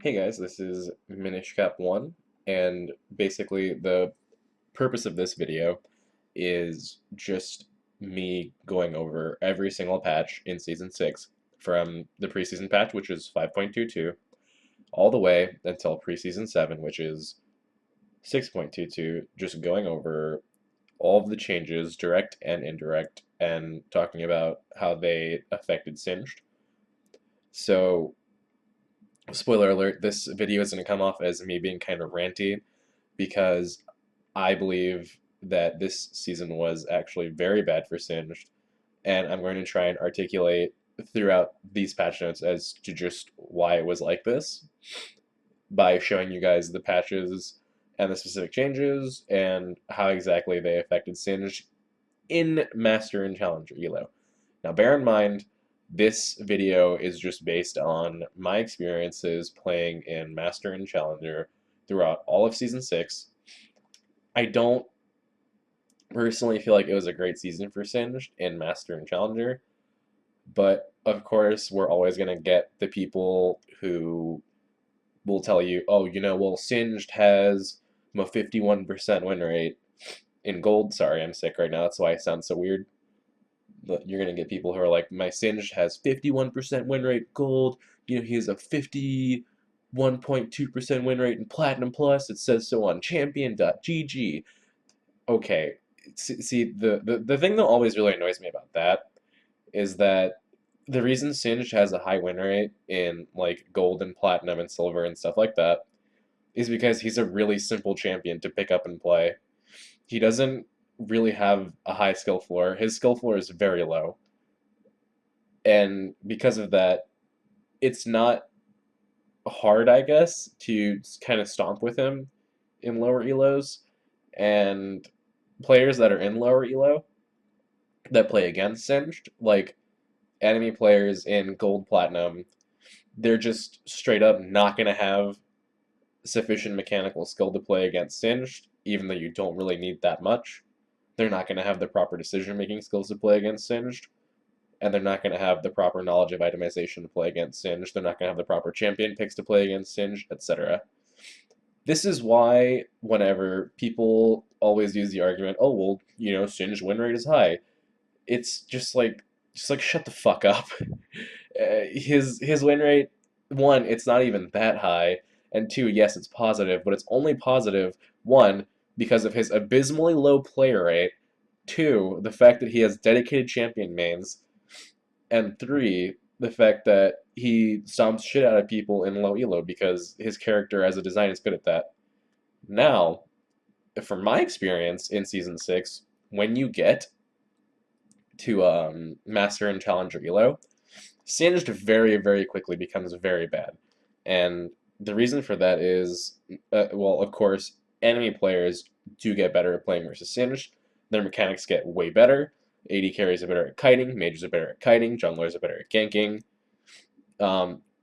Hey guys, this is MinishCap1, and basically the purpose of this video is just me going over every single patch in Season 6 from the preseason patch, which is 5.22, all the way until Preseason 7, which is 6.22, just going over all of the changes, direct and indirect, and talking about how they affected Singed. So spoiler alert, this video is going to come off as me being kind of ranty because I believe that this season was actually very bad for Singed, and I'm going to try and articulate throughout these patch notes as to just why it was like this by showing you guys the patches and the specific changes and how exactly they affected Singed in Master and Challenger ELO. Now, bear in mind, this video is just based on my experiences playing in Master and Challenger throughout all of Season 6. I don't personally feel like it was a great season for Singed in Master and Challenger, but of course, we're always going to get the people who will tell you, oh, well, Singed has a 51% win rate in gold. Sorry, I'm sick right now. That's why I sound so weird. You're going to get people who are like, my Singed has 51% win rate gold. He has a 51.2% win rate in Platinum Plus. It says so on champion.gg. Okay, see, the thing that always really annoys me about that is that the reason Singed has a high win rate in like gold and platinum and silver and stuff like that is because he's a really simple champion to pick up and play. He doesn't really have a high skill floor. His skill floor is very low. And because of that, it's not hard, I guess, to kind of stomp with him in lower elos. And players that are in lower elo that play against Singed, like enemy players in gold platinum, they're just straight up not going to have sufficient mechanical skill to play against Singed, even though you don't really need that much. They're not going to have the proper decision making skills to play against Singed, and they're not going to have the proper knowledge of itemization to play against Singed. They're not going to have the proper champion picks to play against Singed, etc. This is why whenever people always use the argument, oh well, Singed win rate is high, it's just like shut the fuck up. His win rate, one, it's not even that high, and two, yes, it's positive, but it's only positive, one, because of his abysmally low player rate, two, the fact that he has dedicated champion mains, and three, the fact that he stomps shit out of people in low elo because his character as a design is good at that. Now, from my experience in Season 6, when you get to Master and Challenger elo, Singed very, very quickly becomes very bad. And the reason for that is, well, of course, enemy players do get better at playing versus Singed. Their mechanics get way better. AD carries are better at kiting, mages are better at kiting, junglers are better at ganking.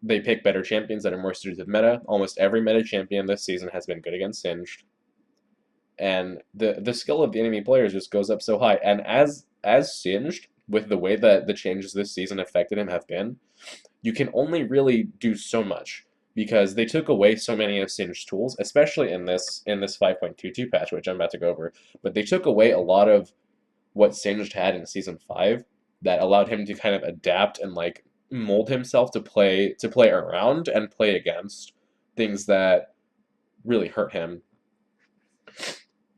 They pick better champions that are more suited to the meta. Almost every meta champion this season has been good against Singed. And the skill of the enemy players just goes up so high. And as Singed, with the way that the changes this season affected him have been, you can only really do so much because they took away so many of Singed's tools, especially in this 5.22 patch, which I'm about to go over. But they took away a lot of what Singed had in season 5 that allowed him to kind of adapt and like mold himself to play around and play against things that really hurt him.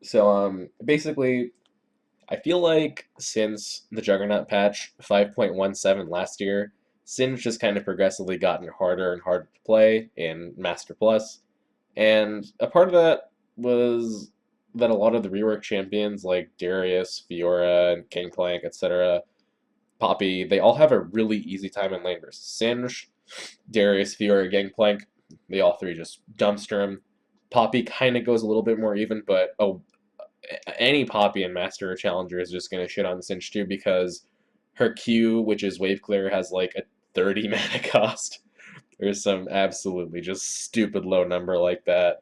So basically I feel like since the Juggernaut patch 5.17 last year, Sin's just kind of progressively gotten harder and harder to play in Master Plus, and a part of that was that a lot of the rework champions like Darius, FIORA, and Gangplank, etc., Poppy, they all have a really easy time in lane versus Singed. Darius, FIORA, Gangplank, they all three just dumpster him. Poppy kind of goes a little bit more even, but any Poppy in Master or Challenger is just going to shit on Singed too because her Q, which is Wave Clear, has like a 30 mana cost. There's some absolutely just stupid low number like that.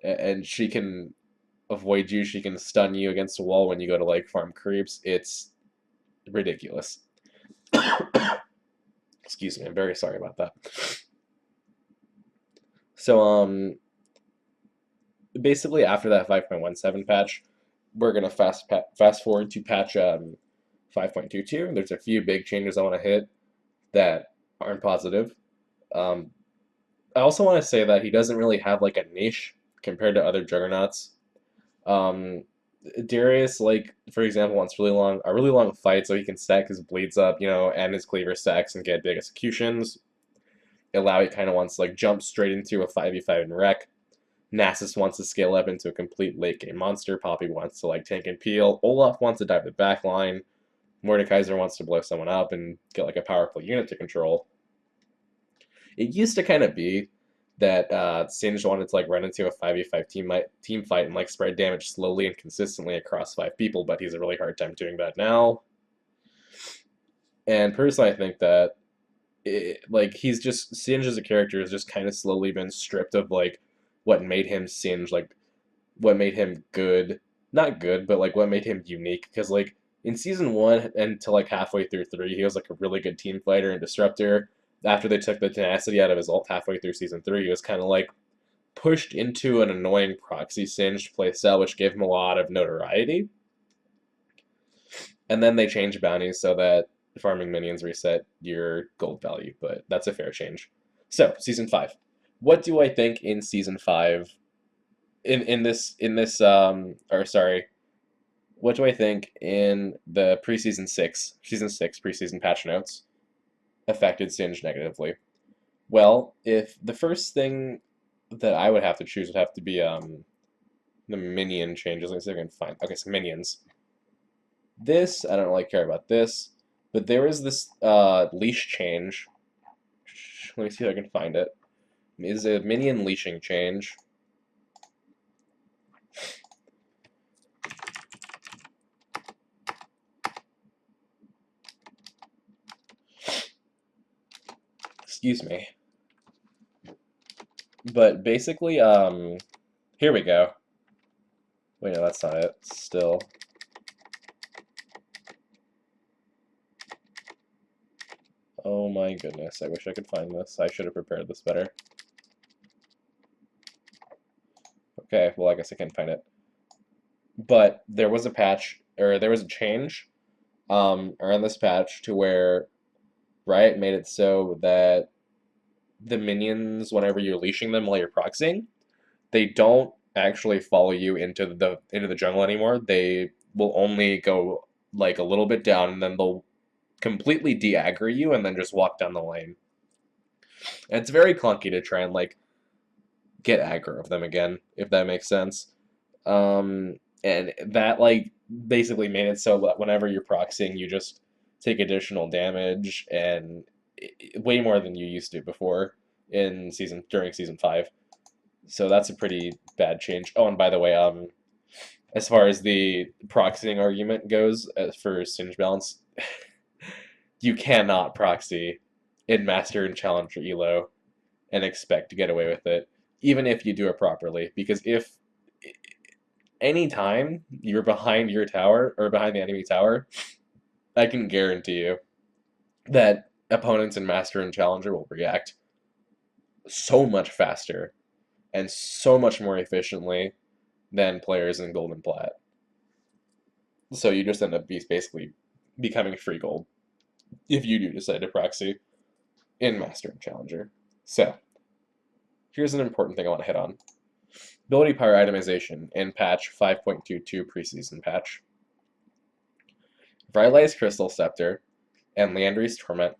And she can avoid you, she can stun you against a wall when you go to like farm creeps. It's ridiculous. Excuse me, I'm very sorry about that. So basically after that 5.17 patch, we're gonna fast forward to patch 5.22. There's a few big changes I want to hit that aren't positive. Um, I also want to say that he doesn't really have like a niche compared to other Juggernauts. Um, Darius, like for example, wants a really long fight so he can stack his bleeds up, and his cleaver stacks and get big executions. Illaoi kind of wants to like jump straight into a 5v5 and wreck. Nasus wants to scale up into a complete late game monster. Poppy wants to like tank and peel. Olaf wants to dive the back line. Mordekaiser wants to blow someone up and get like a powerful unit to control. It used to kind of be that Singed wanted to like run into a 5v5 team fight and like spread damage slowly and consistently across 5 people, but he's a really hard time doing that now. And personally, I think that Singed as a character has just kind of slowly been stripped of like what made him Singed, like what made him good, not good, but like what made him unique. Because like in season 1 until like halfway through 3, he was like a really good team fighter and disruptor. After they took the tenacity out of his ult halfway through season 3, he was kind of like pushed into an annoying proxy Singed playstyle, which gave him a lot of notoriety. And then they changed bounties so that farming minions reset your gold value, but that's a fair change. So, season 5. What do I think in season 5 what do I think in the season 6 preseason patch notes affected Singed negatively? Well, if the first thing that I would have to choose would have to be the minion changes. Let's see if I can find. Okay, so minions. This I don't really care about this, but there was this leash change. Let me see if I can find it. Is a minion leashing change. Excuse me. But basically, here we go. Wait, no, that's not it. Still. Oh my goodness, I wish I could find this. I should have prepared this better. Okay, well, I guess I can't find it. But there was a patch, or there was a change around this patch to where Riot made it so that the minions, whenever you're leashing them while you're proxying, they don't actually follow you into the jungle anymore. They will only go like a little bit down, and then they'll completely de-aggro you and then just walk down the lane. And it's very clunky to try and like get aggro of them again, if that makes sense. And that like basically made it so that whenever you're proxying, you just take additional damage and way more than you used to before during season 5. So that's a pretty bad change. Oh, and by the way, as far as the proxying argument goes, for Singe balance, you cannot proxy in Master and Challenger Elo and expect to get away with it, even if you do it properly. Because if anytime you're behind your tower or behind the enemy tower, I can guarantee you that opponents in Master and Challenger will react so much faster and so much more efficiently than players in Gold and Plat. So you just end up basically becoming free gold if you do decide to proxy in Master and Challenger. So, here's an important thing I want to hit on. Ability power itemization in patch 5.22 preseason patch. Rylai's Crystal Scepter and Liandry's Torment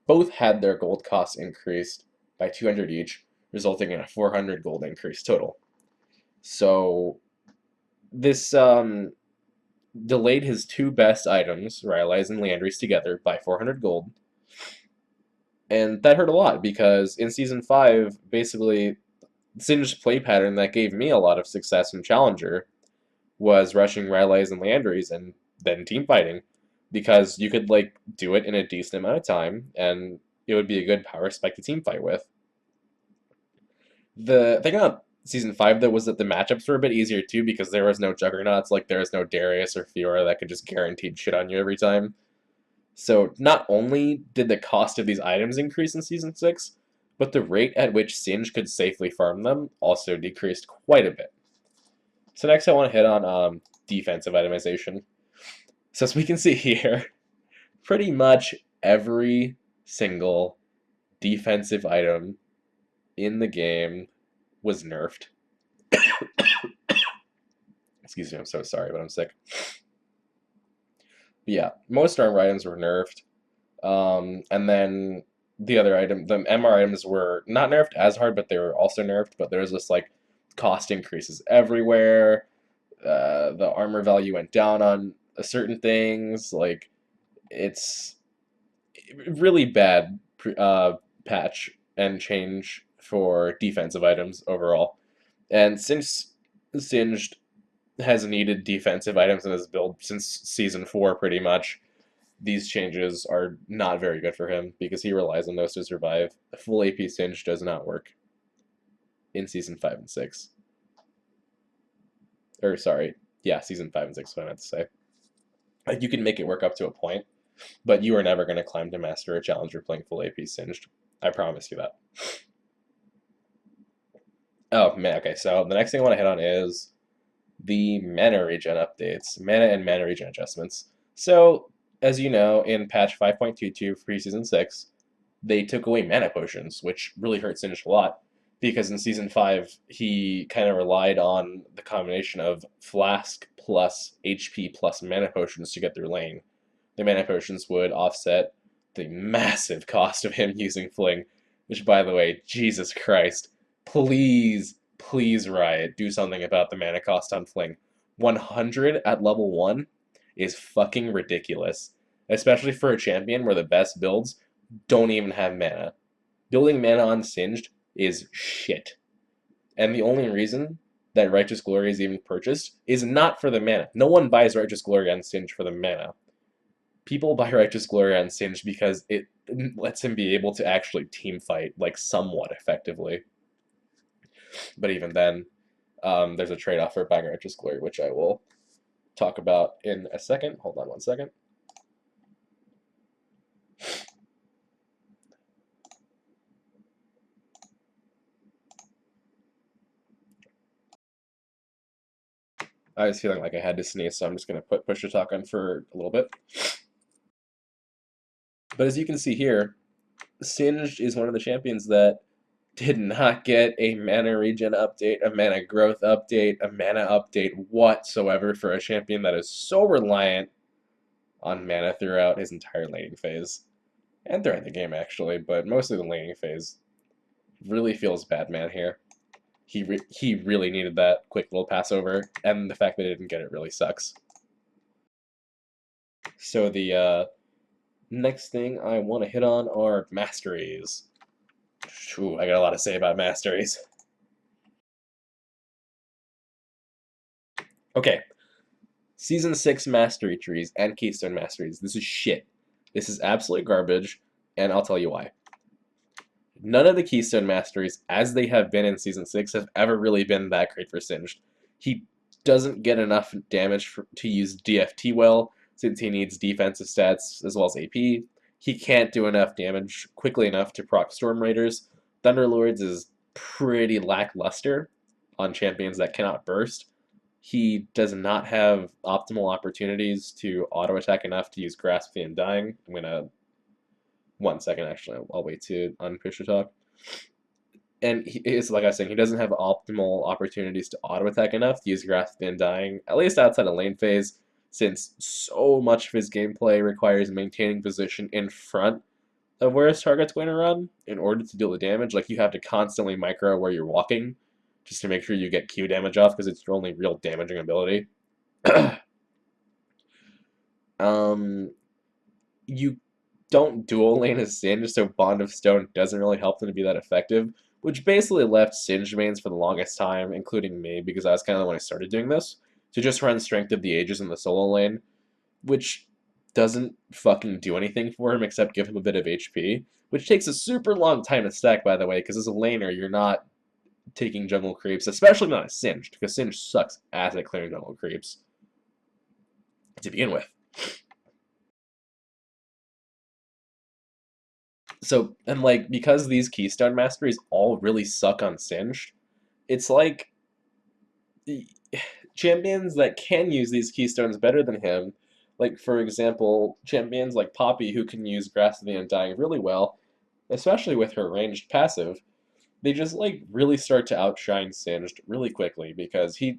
both had their gold costs increased by 200 each, resulting in a 400 gold increase total. So this delayed his 2 best items, Rylai's and Liandry's, together by 400 gold. And that hurt a lot because in Season 5, basically, Singe's play pattern that gave me a lot of success in Challenger was rushing Rylai's and Liandry's and then team fighting, because you could like do it in a decent amount of time and it would be a good power spike to team fight with. The thing about Season 5 though was that the matchups were a bit easier too, because there was no Juggernauts, like there was no Darius or FIORA that could just guaranteed shit on you every time. So not only did the cost of these items increase in Season 6, but the rate at which Singed could safely farm them also decreased quite a bit. So next I want to hit on defensive itemization. So as we can see here, pretty much every single defensive item in the game was nerfed. Excuse me, I'm so sorry, but I'm sick. But yeah, most armor items were nerfed. And then the MR items were not nerfed as hard, but they were also nerfed. But there was just like cost increases everywhere. The armor value went down on certain things. Like, it's really bad patch and change for defensive items overall. And since Singed has needed defensive items in his build since Season 4 pretty much, these changes are not very good for him because he relies on those to survive. The full AP Singe does not work in Season 5 and 6. Or, sorry, yeah, Season 5 and 6 is what I meant to say. Like, you can make it work up to a point, but you are never going to climb to Master or Challenger playing full AP Singed. I promise you that. Oh, man, okay, so the next thing I want to hit on is the mana regen updates, mana and mana regen adjustments. So, as you know, in patch 5.22 Preseason 6, they took away mana potions, which really hurt Singed a lot, because in Season 5, he kind of relied on the combination of Flask plus HP plus mana potions to get through lane. The mana potions would offset the massive cost of him using Fling, which, by the way, Jesus Christ, please, please, Riot, do something about the mana cost on Fling. 100 at level 1 is fucking ridiculous, especially for a champion where the best builds don't even have mana. Building mana on Singed is shit. And the only reason that Righteous Glory is even purchased is not for the mana. No one buys Righteous Glory on Singed for the mana. People buy Righteous Glory on Singed because it lets him be able to actually team fight, like, somewhat effectively. But even then, there's a trade-off for buying Righteous Glory, which I will talk about in a second. Hold on one second. I was feeling like I had to sneeze, so I'm just going to push the talk on for a little bit. But as you can see here, Singed is one of the champions that did not get a mana regen update, a mana growth update, a mana update whatsoever for a champion that is so reliant on mana throughout his entire laning phase. And throughout the game, actually, but mostly the laning phase. Really feels bad, man, here. He really needed that quick little passover, and the fact that he didn't get it really sucks. So the next thing I want to hit on are Masteries. Ooh, I got a lot to say about Masteries. Okay, Season 6 Mastery trees and Keystone Masteries. This is shit. This is absolute garbage, and I'll tell you why. None of the Keystone Masteries, as they have been in Season 6, have ever really been that great for Singed. He doesn't get enough damage to use DFT well, since he needs defensive stats as well as AP. He can't do enough damage quickly enough to proc Storm Raiders. Thunderlords is pretty lackluster on champions that cannot burst. He does not have optimal opportunities to auto-attack enough to use Grasp the Undying. I'm going to... 1 second, actually. I'll wait to unpush the talk. And it's like I was saying, he doesn't have optimal opportunities to auto-attack enough to use Grasp the Undying, at least outside of lane phase, since so much of his gameplay requires maintaining position in front of where his target's going to run in order to deal the damage. Like, you have to constantly micro where you're walking just to make sure you get Q damage off, because it's your only real damaging ability. You don't dual lane as Singed, so Bond of Stone doesn't really help them to be that effective, which basically left Singed mains for the longest time, including me, because I was kind of the one who started doing this, to just run Strength of the Ages in the solo lane, which doesn't fucking do anything for him except give him a bit of HP, which takes a super long time to stack, by the way, because as a laner, you're not taking jungle creeps, especially not as Singed, because Singed sucks ass at clearing jungle creeps to begin with. So, and like, because these Keystone Masteries all really suck on Singed, it's like champions that can use these keystones better than him, like for example, champions like Poppy who can use Grasp of the Undying really well, especially with her ranged passive, they just like really start to outshine Singed really quickly because he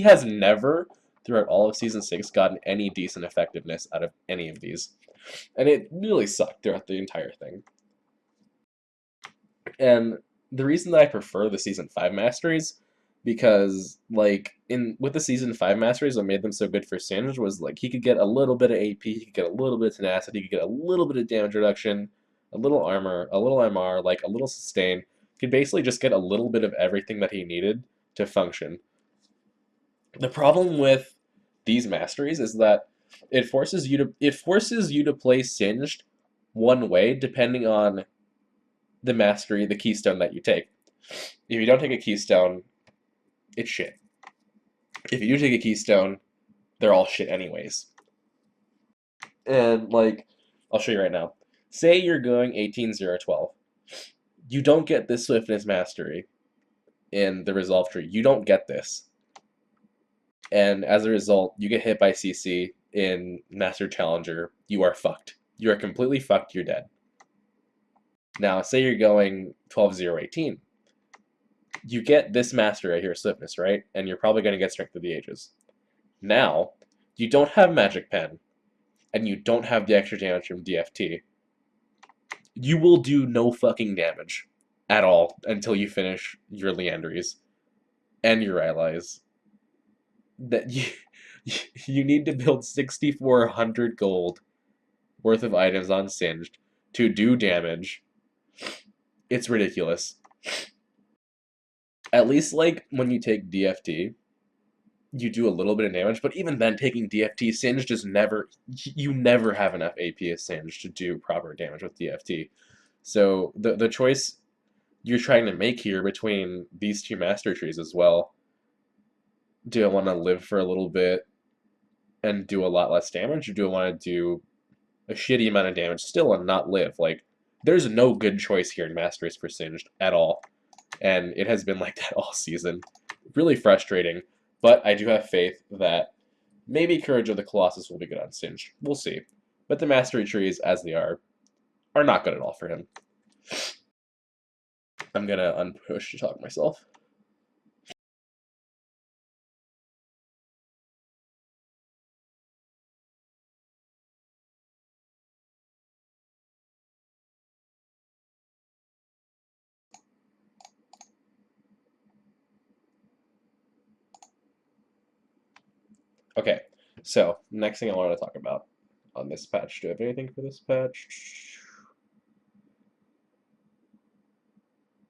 has never throughout all of season 6 gotten any decent effectiveness out of any of these. And it really sucked throughout the entire thing. And the reason that I prefer the season 5 masteries, because like in with the season 5 masteries, what made them so good for Singed was like he could get a little bit of AP, he could get a little bit of tenacity, he could get a little bit of damage reduction, a little armor, a little MR, like a little sustain. He could basically just get a little bit of everything that he needed to function. The problem with these masteries is that it forces you to play Singed one way depending on the mastery, the keystone that you take. If you don't take a keystone, it's shit. If you do take a keystone, they're all shit anyways. And like, I'll show you right now. Say you're going 18-0-12. You don't get this swiftness mastery in the resolve tree. You don't get this. And as a result, you get hit by CC in Master Challenger. You are fucked. You are completely fucked. You're dead. Now, say you're going 12-0-18. You get this master right here, swiftness, right? And you're probably going to get Strength of the Ages. Now, you don't have Magic Pen, and you don't have the extra damage from DFT. You will do no fucking damage at all until you finish your Leandries, and you realize that you need to build 6,400 gold worth of items on Singed to do damage. It's ridiculous. At least, like, when you take DFT, you do a little bit of damage, but even then, taking DFT, Singed just never, you never have enough AP as Singed to do proper damage with DFT. So the choice you're trying to make here between these two master trees as well, do I want to live for a little bit and do a lot less damage, or do I want to do a shitty amount of damage still and not live? Like, there's no good choice here in Masteries for Singed at all, and it has been like that all season. Really frustrating, but I do have faith that maybe Courage of the Colossus will be good on Singed. We'll see. But the Mastery trees, as they are not good at all for him. I'm gonna unpush to talk myself. Okay, so next thing I wanted to talk about on this patch. Do I have anything for this patch?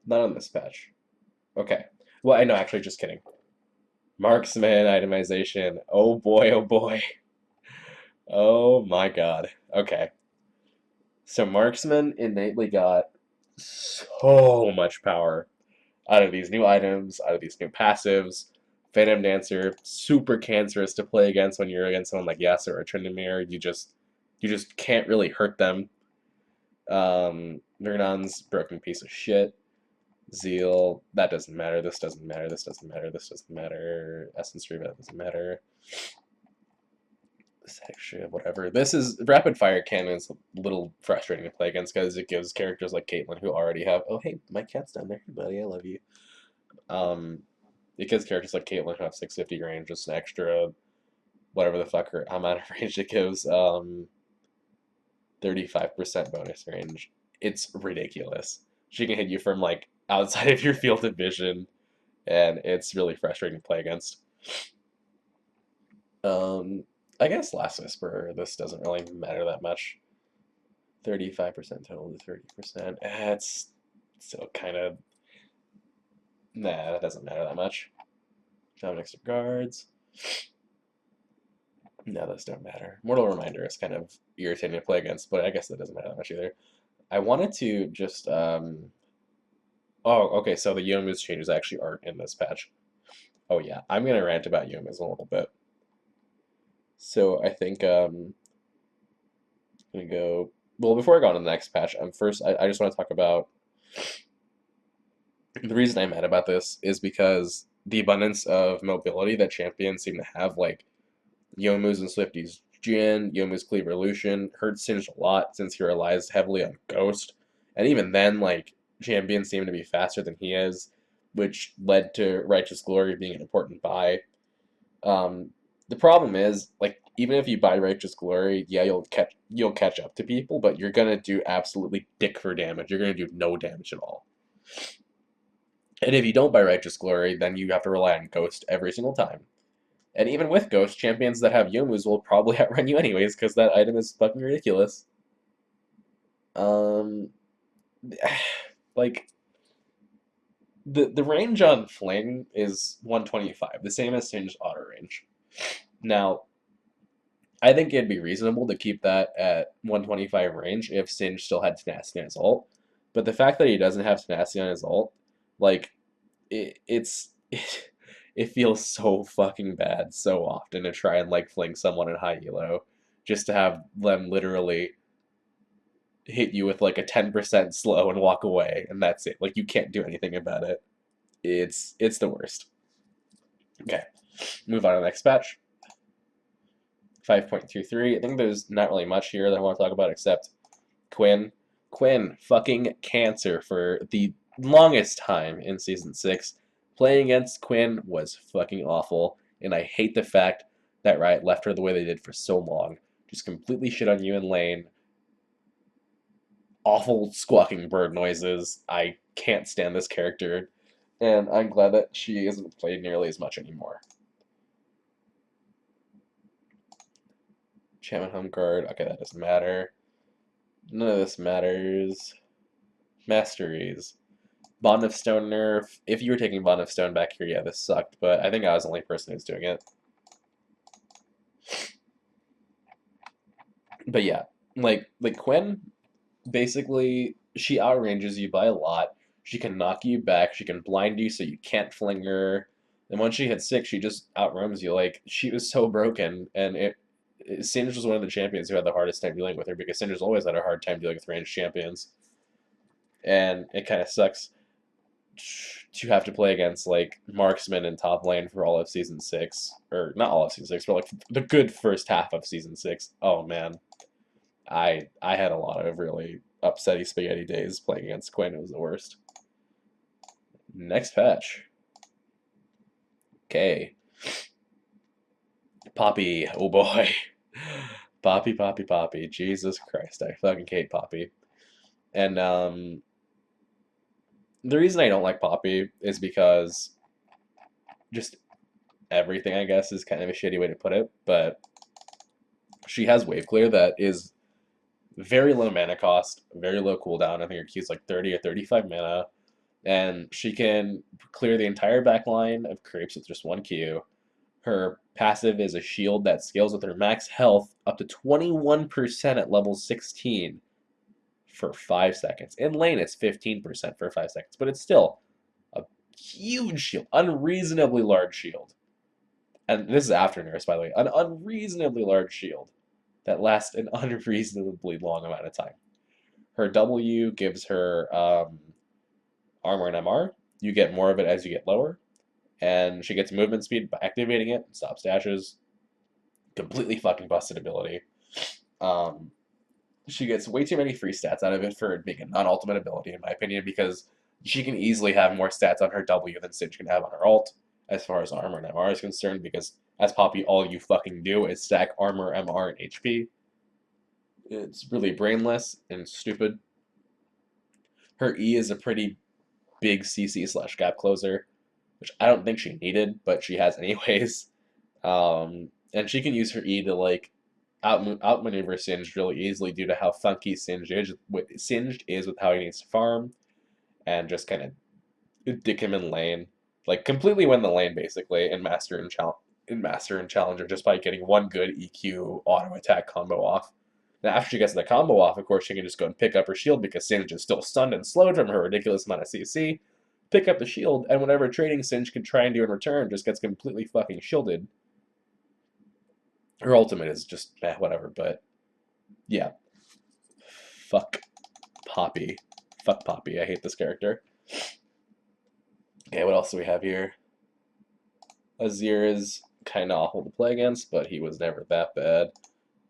Not on this patch. Okay. Well, I know, actually, just kidding. Marksman itemization. Oh boy, oh boy. Oh my god. Okay. So Marksman innately got so much power out of these new items, out of these new passives. Phantom Dancer, super cancerous to play against when you're against someone like Yasser or Tryndamere. You just can't really hurt them. Nernon's broken piece of shit. Zeal, that doesn't matter. This doesn't matter. This doesn't matter. This doesn't matter. Essence Riva, that doesn't matter. This extra, whatever. This is rapid fire cannon's a little frustrating to play against because it gives characters like Caitlyn who already have. Oh hey, my cat's down there, buddy. I love you. It gives characters like Caitlyn who have 650 range just an extra, whatever the fuck her amount of range it gives. 35% bonus range. It's ridiculous. She can hit you from like outside of your field of vision, and it's really frustrating to play against. I guess Last Whisper, this doesn't really matter that much. 35% total to 30%. It's still kind of, nah, that doesn't matter that much. Found extra guards. No, those don't matter. Mortal Reminder is kind of irritating to play against, but I guess that doesn't matter that much either. I wanted to just, oh, okay, so the Youmuu's changes actually aren't in this patch. Oh yeah, I'm gonna rant about Youmuu's a little bit. So I think, I'm gonna go well, before I go on to the next patch, first I just want to talk about the reason I'm mad about this is because the abundance of mobility that champions seem to have, like Youmuu's and Swifty's Jhin, Youmuu's Cleaver Lucian, hurt Singed a lot since he relies heavily on Ghost. And even then, like, champions seem to be faster than he is, which led to Righteous Glory being an important buy. Um, the problem is, like, even if you buy Righteous Glory, yeah, you'll catch up to people, but you're gonna do absolutely dick for damage. You're gonna do no damage at all. And if you don't buy Righteous Glory, then you have to rely on Ghost every single time. And even with Ghost, champions that have Youmuu's will probably outrun you anyways, because that item is fucking ridiculous. Um, like, the range on Fling is 125, the same as Singed auto range. Now, I think it'd be reasonable to keep that at 125 range if Singed still had Tenacity on his ult. But the fact that he doesn't have Tenacity on his ult, like, it feels so fucking bad so often to try and like fling someone in high elo just to have them literally hit you with like a 10% slow and walk away and that's it. Like you can't do anything about it. It's the worst. Okay. Move on to the next patch. 5.23. I think there's not really much here that I want to talk about except Quinn. Quinn, fucking cancer for the longest time in Season 6. Playing against Quinn was fucking awful, and I hate the fact that Riot left her the way they did for so long. Just completely shit on you in lane. Awful squawking bird noises. I can't stand this character, and I'm glad that she isn't played nearly as much anymore. Enchantment home card. Okay, that doesn't matter. None of this matters. Masteries. Bond of Stone nerf. If you were taking Bond of Stone back here, yeah, this sucked, but I think I was the only person who's doing it. But yeah, like Quinn, basically, she outranges you by a lot. She can knock you back. She can blind you so you can't fling her. And once she hits 6, she just outroams you. Like, she was so broken, and Singed was one of the champions who had the hardest time dealing with her because Singer's always had a hard time dealing with ranged champions. And it kind of sucks to have to play against like marksman in top lane for all of season 6, or not all of season 6, but like the good first half of season 6. Oh man, I had a lot of really upsetty spaghetti days playing against Quinn. It was the worst. Next patch. Okay. Poppy, oh boy. Poppy, Poppy, Poppy. Jesus Christ, I fucking hate Poppy. And the reason I don't like Poppy is because just everything, I guess, is kind of a shitty way to put it, but she has wave clear that is very low mana cost, very low cooldown. I think her Q is like 30 or 35 mana, and she can clear the entire back line of creeps with just one Q. Her passive is a shield that scales with her max health up to 21% at level 16 for 5 seconds. In lane, it's 15% for 5 seconds, but it's still a huge shield, unreasonably large shield. And this is after nerfs, by the way, an unreasonably large shield that lasts an unreasonably long amount of time. Her W gives her armor and MR. You get more of it as you get lower. And she gets movement speed by activating it, stops dashes. Completely fucking busted ability. She gets way too many free stats out of it for being a non-ultimate ability, in my opinion, because she can easily have more stats on her W than Singed can have on her ult, as far as armor and MR is concerned, because as Poppy, all you fucking do is stack armor, MR, and HP. It's really brainless and stupid. Her E is a pretty big CC slash gap closer, which I don't think she needed, but she has anyways. And she can use her E to like outmaneuver Singed really easily due to how funky Singed is with how he needs to farm and just kind of dick him in lane, like completely win the lane basically in Master and Challenger just by getting one good EQ auto attack combo off. Now after she gets the combo off, of course she can just go and pick up her shield because Singed is still stunned and slowed from her ridiculous amount of CC. Pick up the shield, and whatever trading Singed can try and do in return just gets completely fucking shielded. Her ultimate is just whatever, but yeah. Fuck Poppy. Fuck Poppy. I hate this character. Okay, what else do we have here? Azir is kind of awful to play against, but he was never that bad.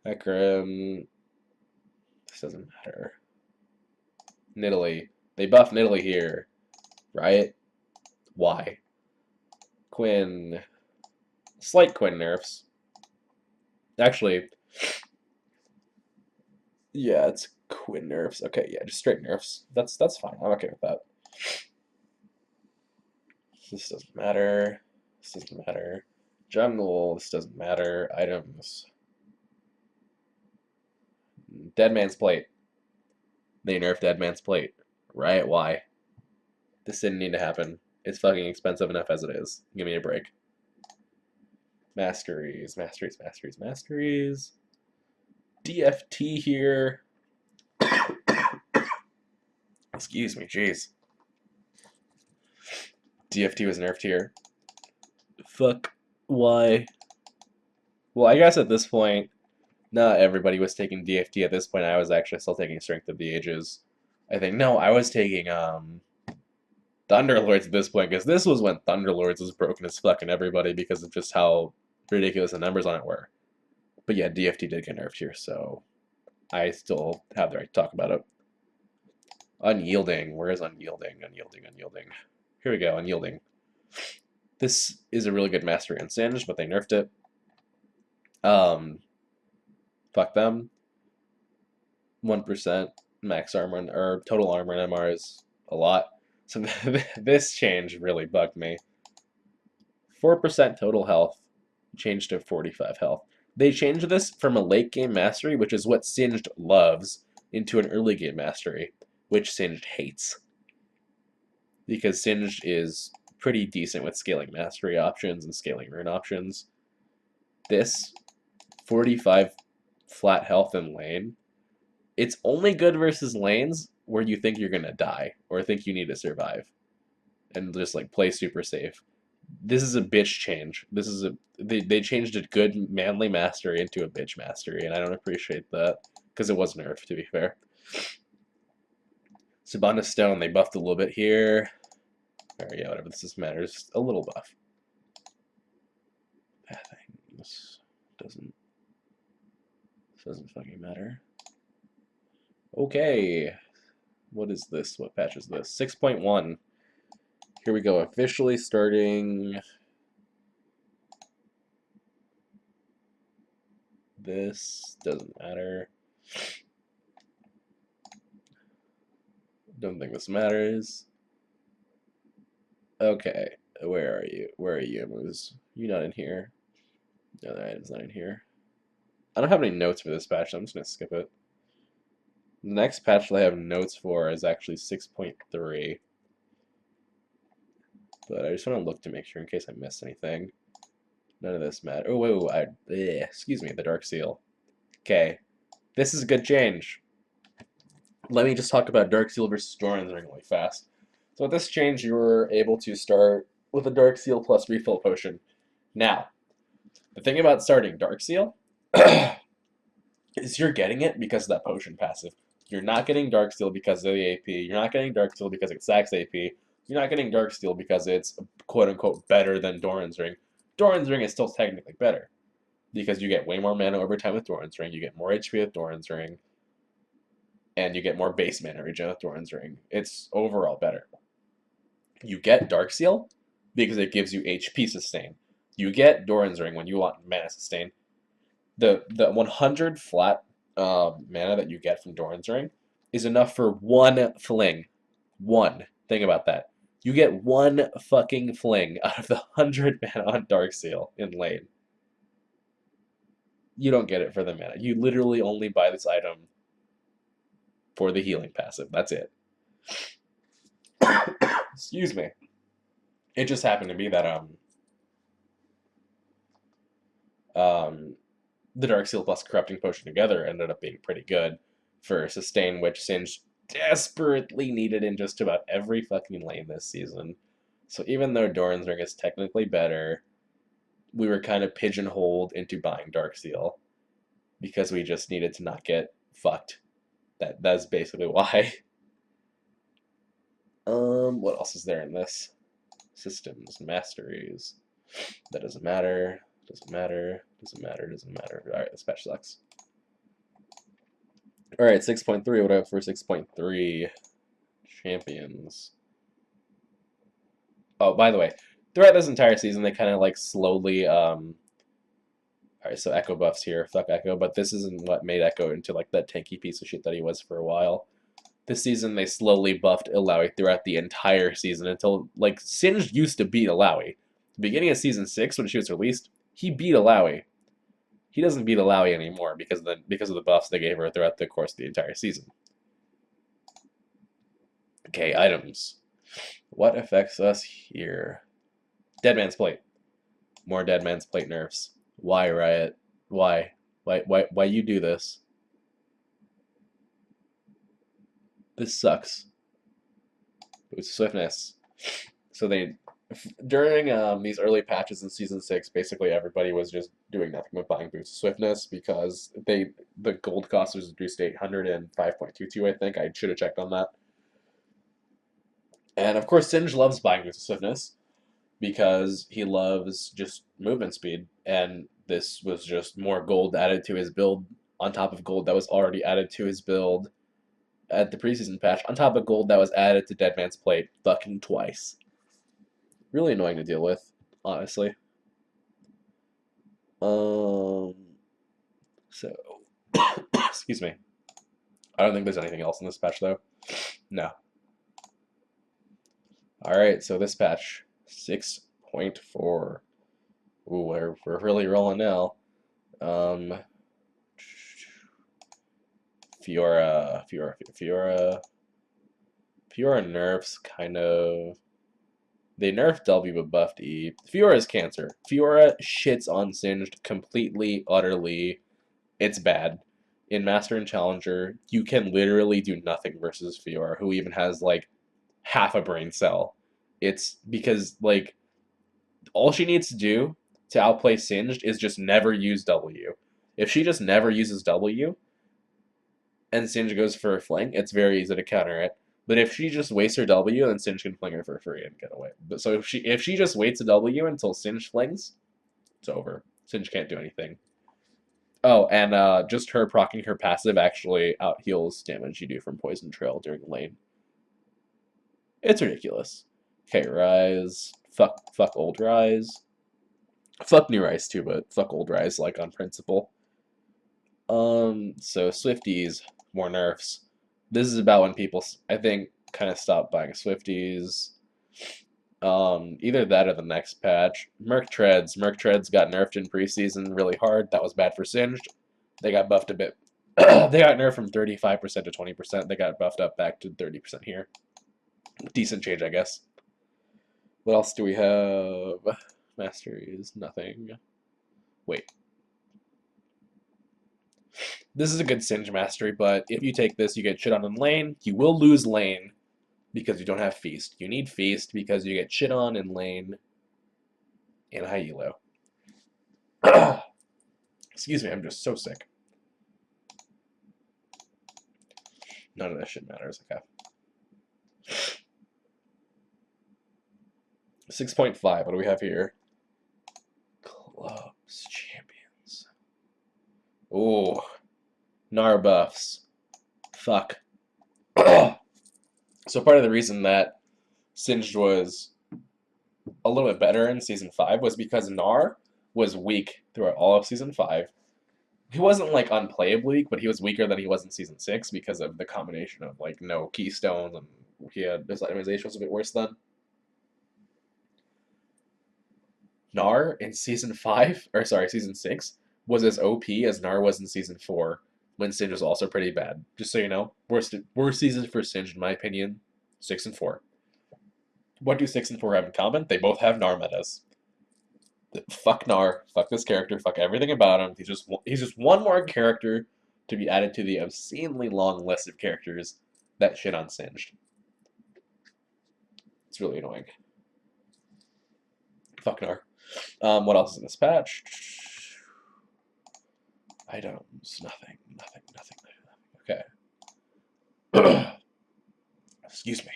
Hecarim. This doesn't matter. Nidalee. They buff Nidalee here, right? Why? Quinn. Slight Quinn nerfs. Actually, yeah, it's Quinn nerfs. Okay, yeah, just straight nerfs. That's fine. I'm okay with that. This doesn't matter. This doesn't matter. Jungle. This doesn't matter. Items. Dead Man's Plate. They nerfed Dead Man's Plate. Right? Why? This didn't need to happen. It's fucking expensive enough as it is. Give me a break. Masteries. Masteries. Masteries. Masteries. DFT here. Excuse me, jeez. DFT was nerfed here. Fuck. Why? Well, I guess at this point, not everybody was taking DFT at this point. I was actually still taking Strength of the Ages. I think, no, I was taking Thunderlords at this point, because this was when Thunderlords was broken as fucking everybody because of just how ridiculous the numbers on it were. But yeah, DFT did get nerfed here, so I still have the right to talk about it. Unyielding. Where is Unyielding? Unyielding, Unyielding. Here we go, Unyielding. This is a really good Mastery on Singed, but they nerfed it. Fuck them. 1% max armor, or total armor in MR is a lot. So this change really bugged me. 4% total health changed to 45 health. They changed this from a late game mastery, which is what Singed loves, into an early game mastery, which Singed hates. Because Singed is pretty decent with scaling mastery options and scaling rune options. This 45 flat health in lane, it's only good versus lanes where you think you're gonna die or think you need to survive and just like play super safe. This is a bitch change. This is they changed a good manly mastery into a bitch mastery, and I don't appreciate that because it was nerfed, to be fair. Sabana Stone, they buffed a little bit here. Or yeah, whatever, this just matters. A little buff. This doesn't fucking matter. Okay. What is this? What patch is this? 6.1. Here we go. Officially starting. This doesn't matter. Don't think this matters. Okay. Where are you? Where are you, Moose? You're not in here. No, that item's not in here. I don't have any notes for this patch, so I'm just going to skip it. The next patch that I have notes for is actually 6.3. But I just want to look to make sure in case I missed anything. None of this matters. Oh, wait, excuse me, the Dark Seal. Okay, this is a good change. Let me just talk about Dark Seal versus Doran's Ring really fast. So with this change, you were able to start with a Dark Seal plus refill potion. Now, the thing about starting Dark Seal is you're getting it because of that potion passive. You're not getting Dark Seal because of the AP. You're not getting Dark Seal because it sacks AP. You're not getting Dark Seal because it's quote-unquote better than Doran's Ring. Doran's Ring is still technically better because you get way more mana over time with Doran's Ring, you get more HP with Doran's Ring, and you get more base mana regen with Doran's Ring. It's overall better. You get Dark Seal because it gives you HP sustain. You get Doran's Ring when you want mana sustain. The 100 flat mana that you get from Doran's Ring is enough for one fling. One. Think about that. You get one fucking fling out of the 100 mana on Dark Seal in lane. You don't get it for the mana. You literally only buy this item for the healing passive. That's it. Excuse me. It just happened to be that the Dark Seal plus Corrupting Potion together ended up being pretty good for sustain, which Singed desperately needed in just about every fucking lane this season. So even though Doran's Ring is technically better, we were kind of pigeonholed into buying Dark Seal because we just needed to not get fucked That's basically why. What else is there in this? Systems, masteries. That doesn't matter. Doesn't matter. Doesn't matter. Doesn't matter. All right, this patch sucks. All right, 6.3. What do I have for 6.3? Champions. Oh, by the way, throughout this entire season, they kind of like slowly. All right, so Echo buffs here. Fuck Echo, but this isn't what made Echo into like that tanky piece of shit that he was for a while. This season, they slowly buffed EULOGY throughout the entire season until, like, Singed used to beat EULOGY. Beginning of Season 6, when she was released, he beat EULOGY. He doesn't beat EULOGY anymore because of the buffs they gave her throughout the course of the entire season. Okay, items. What affects us here? Dead Man's Plate. More Dead Man's Plate nerfs. Why, Riot? Why? Why you do this? This sucks. Boost swiftness. So during these early patches in Season 6, basically everybody was just doing nothing but buying boost swiftness because the gold cost was reduced to 805.22, I think. I should have checked on that. And of course, Singe loves buying boost swiftness because he loves just movement speed, and this was just more gold added to his build on top of gold that was already added to his build at the preseason patch, on top of gold that was added to Dead Man's Plate fucking twice. Really annoying to deal with, honestly. So, excuse me. I don't think there's anything else in this patch, though. No. Alright, so this patch, 6.4. Ooh, we're really rolling now. FIORA nerfs kind of. They nerfed W but buffed E. FIORA is cancer. FIORA shits on Singed completely, utterly. It's bad. In Master and Challenger, you can literally do nothing versus FIORA, who even has like half a brain cell. It's because like all she needs to do to outplay Singed is just never use W. If she just never uses W and Singed goes for a fling, it's very easy to counter it. But if she just wastes her W, then Singed can fling her for free and get away. But so if she just waits a W until Singed flings, it's over. Singed can't do anything. Oh, and just her proccing her passive actually out heals damage you do from Poison Trail during lane. It's ridiculous. Okay, Rise. Fuck old Rise. Fuck new Rise too, but fuck old Rise like on principle. So Swifties, more nerfs. This is about when people, I think, kind of stop buying Swifties. Either that or the next patch. Merc Treads got nerfed in preseason really hard. That was bad for Singed. They got buffed a bit. They got nerfed from 35% to 20%. They got buffed up back to 30% here. Decent change, I guess. What else do we have? Masteries, nothing. Wait. This is a good Singe mastery, but if you take this, you get shit on in lane. You will lose lane because you don't have Feast. You need Feast because you get shit on in lane in high elo. Excuse me, I'm just so sick. None of this shit matters. Okay. 6.5. What do we have here? Clubs champions. Ooh. Gnar buffs. Fuck. So part of the reason that Singed was a little bit better in Season 5 was because Gnar was weak throughout all of Season 5. He wasn't, like, unplayably weak, but he was weaker than he was in Season 6 because of the combination of, like, no keystones, and his itemization was a bit worse then. Gnar in Season 5, or sorry, Season 6, was as OP as Gnar was in Season 4, when Singed was also pretty bad. Just so you know, worst seasons for Singed, in my opinion, 6 and 4. What do 6 and 4 have in common? They both have Gnar metas. Fuck Gnar, fuck this character, fuck everything about him. He's just one more character to be added to the obscenely long list of characters that shit on Singed. It's really annoying. Fuck Gnar. What else is in this patch? Items, nothing. Okay. Excuse me.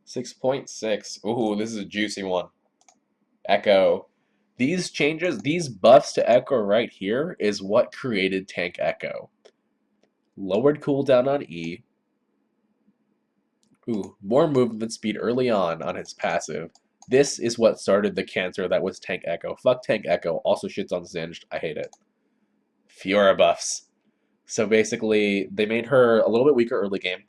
6.6. Ooh, this is a juicy one. Echo. These changes, these buffs to Echo right here is what created Tank Echo. Lowered cooldown on E. Ooh, more movement speed early on his passive. This is what started the cancer that was Tank Echo. Fuck Tank Echo. Also shits on Singed. I hate it. FIORA buffs. So basically, they made her a little bit weaker early game.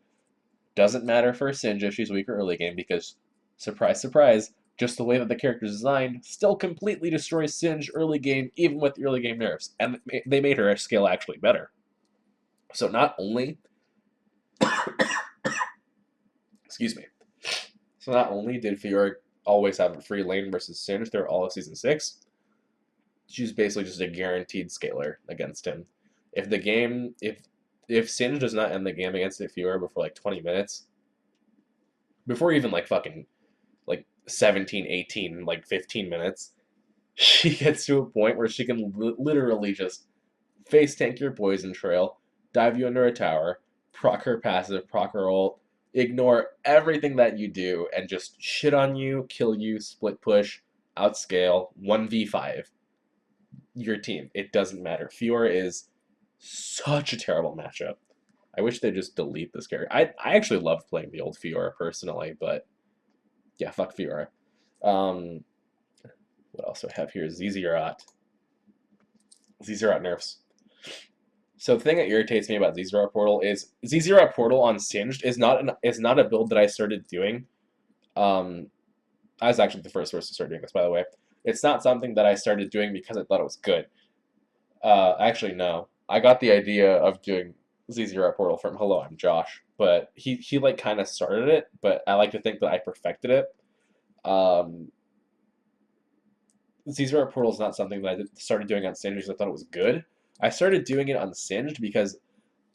Doesn't matter for Singed if she's weaker early game because, surprise, surprise, just the way that the character is designed still completely destroys Singed early game, even with the early game nerfs. And they made her scale actually better. So not only... Excuse me. So not only did FIORA always have a free lane versus Singed through all of Season 6, she's basically just a guaranteed scaler against him. If the game... If Singed does not end the game against FIORA before like 20 minutes, before even like fucking like 17, 18, like 15 minutes, she gets to a point where she can literally just face tank your poison trail, dive you under a tower, proc her passive, proc her ult, ignore everything that you do, and just shit on you, kill you, split push, outscale, 1v5 your team. It doesn't matter. FIORA is such a terrible matchup. I wish they'd just delete this character. I actually love playing the old FIORA personally, but yeah, fuck FIORA. What else do I have here? ZZROT. ZZROT nerfs. So the thing that irritates me about ZZROT Portal is ZZROT Portal on Singed is not a build that I started doing. I was actually the first person to start doing this, by the way. It's not something that I started doing because I thought it was good. Actually, no. I got the idea of doing ZZROT Portal from Hello, I'm Josh, but he like kind of started it, but I like to think that I perfected it. ZZROT Portal is not something that I started doing on Singed because I thought it was good. I started doing it on Singed because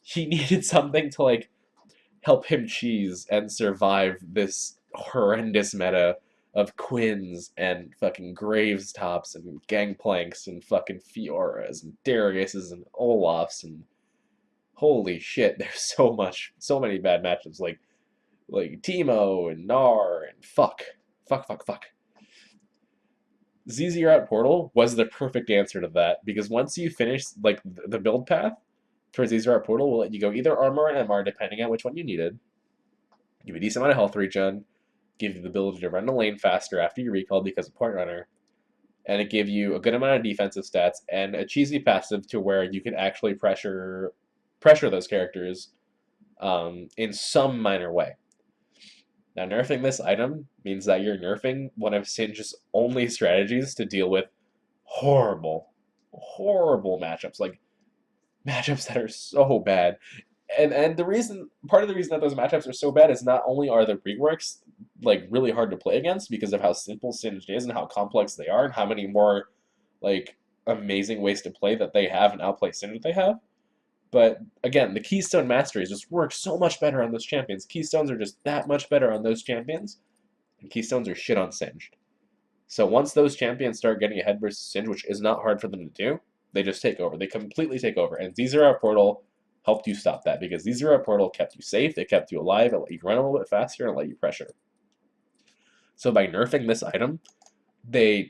he needed something to like help him cheese and survive this horrendous meta of Quinns and fucking Graves tops and Gangplanks and fucking Fioras and Dariuses and Olafs and holy shit, there's so many bad matchups like Teemo and Gnar and fuck. ZZROT Portal was the perfect answer to that because once you finish like the build path for ZZROT Portal, will let you go either armor or MR depending on which one you needed. Give you a decent amount of health regen, give you the ability to run the lane faster after you recall because of point runner, and it gave you a good amount of defensive stats and a cheesy passive to where you can actually pressure those characters in some minor way. Now, nerfing this item means that you're nerfing one of Singe's only strategies to deal with horrible matchups, like matchups that are so bad. And part of the reason that those matchups are so bad is not only are the reworks like really hard to play against because of how simple Singed is and how complex they are and how many more like amazing ways to play that they have and outplay Singed they have. But again, the Keystone Masteries just work so much better on those champions. Keystones are just that much better on those champions, and Keystones are shit on Singed. So once those champions start getting ahead versus Singed, which is not hard for them to do, they just take over. They completely take over. And ZZROT Portal helped you stop that because ZZROT Portal kept you safe, it kept you alive, it let you run a little bit faster, and let you pressure. So by nerfing this item, this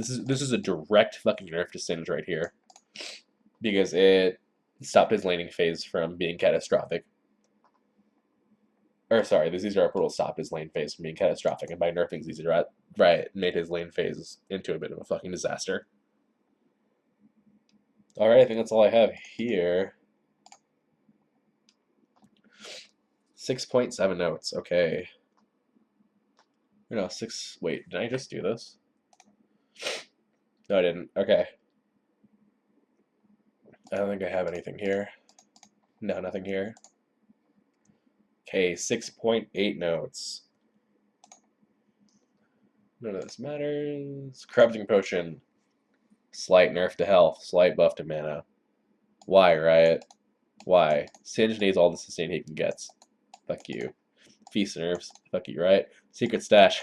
is a direct fucking nerf to Singed right here. Because it stopped his laning phase from being catastrophic. Or sorry, the ZZROT Portal stopped his lane phase from being catastrophic, and by nerfing ZZROT, Riot made his lane phase into a bit of a fucking disaster. Alright, I think that's all I have here. 6.7 notes, okay. No, wait, did I just do this? No, I didn't, okay. I don't think I have anything here. No, nothing here. Okay, 6.8 notes. None of this matters. Corrupting Potion. Slight nerf to health. Slight buff to mana. Why, Riot? Why? Singed needs all the sustain he can get. Fuck you. Feast nerfs. Fuck you, Riot. Secret Stash.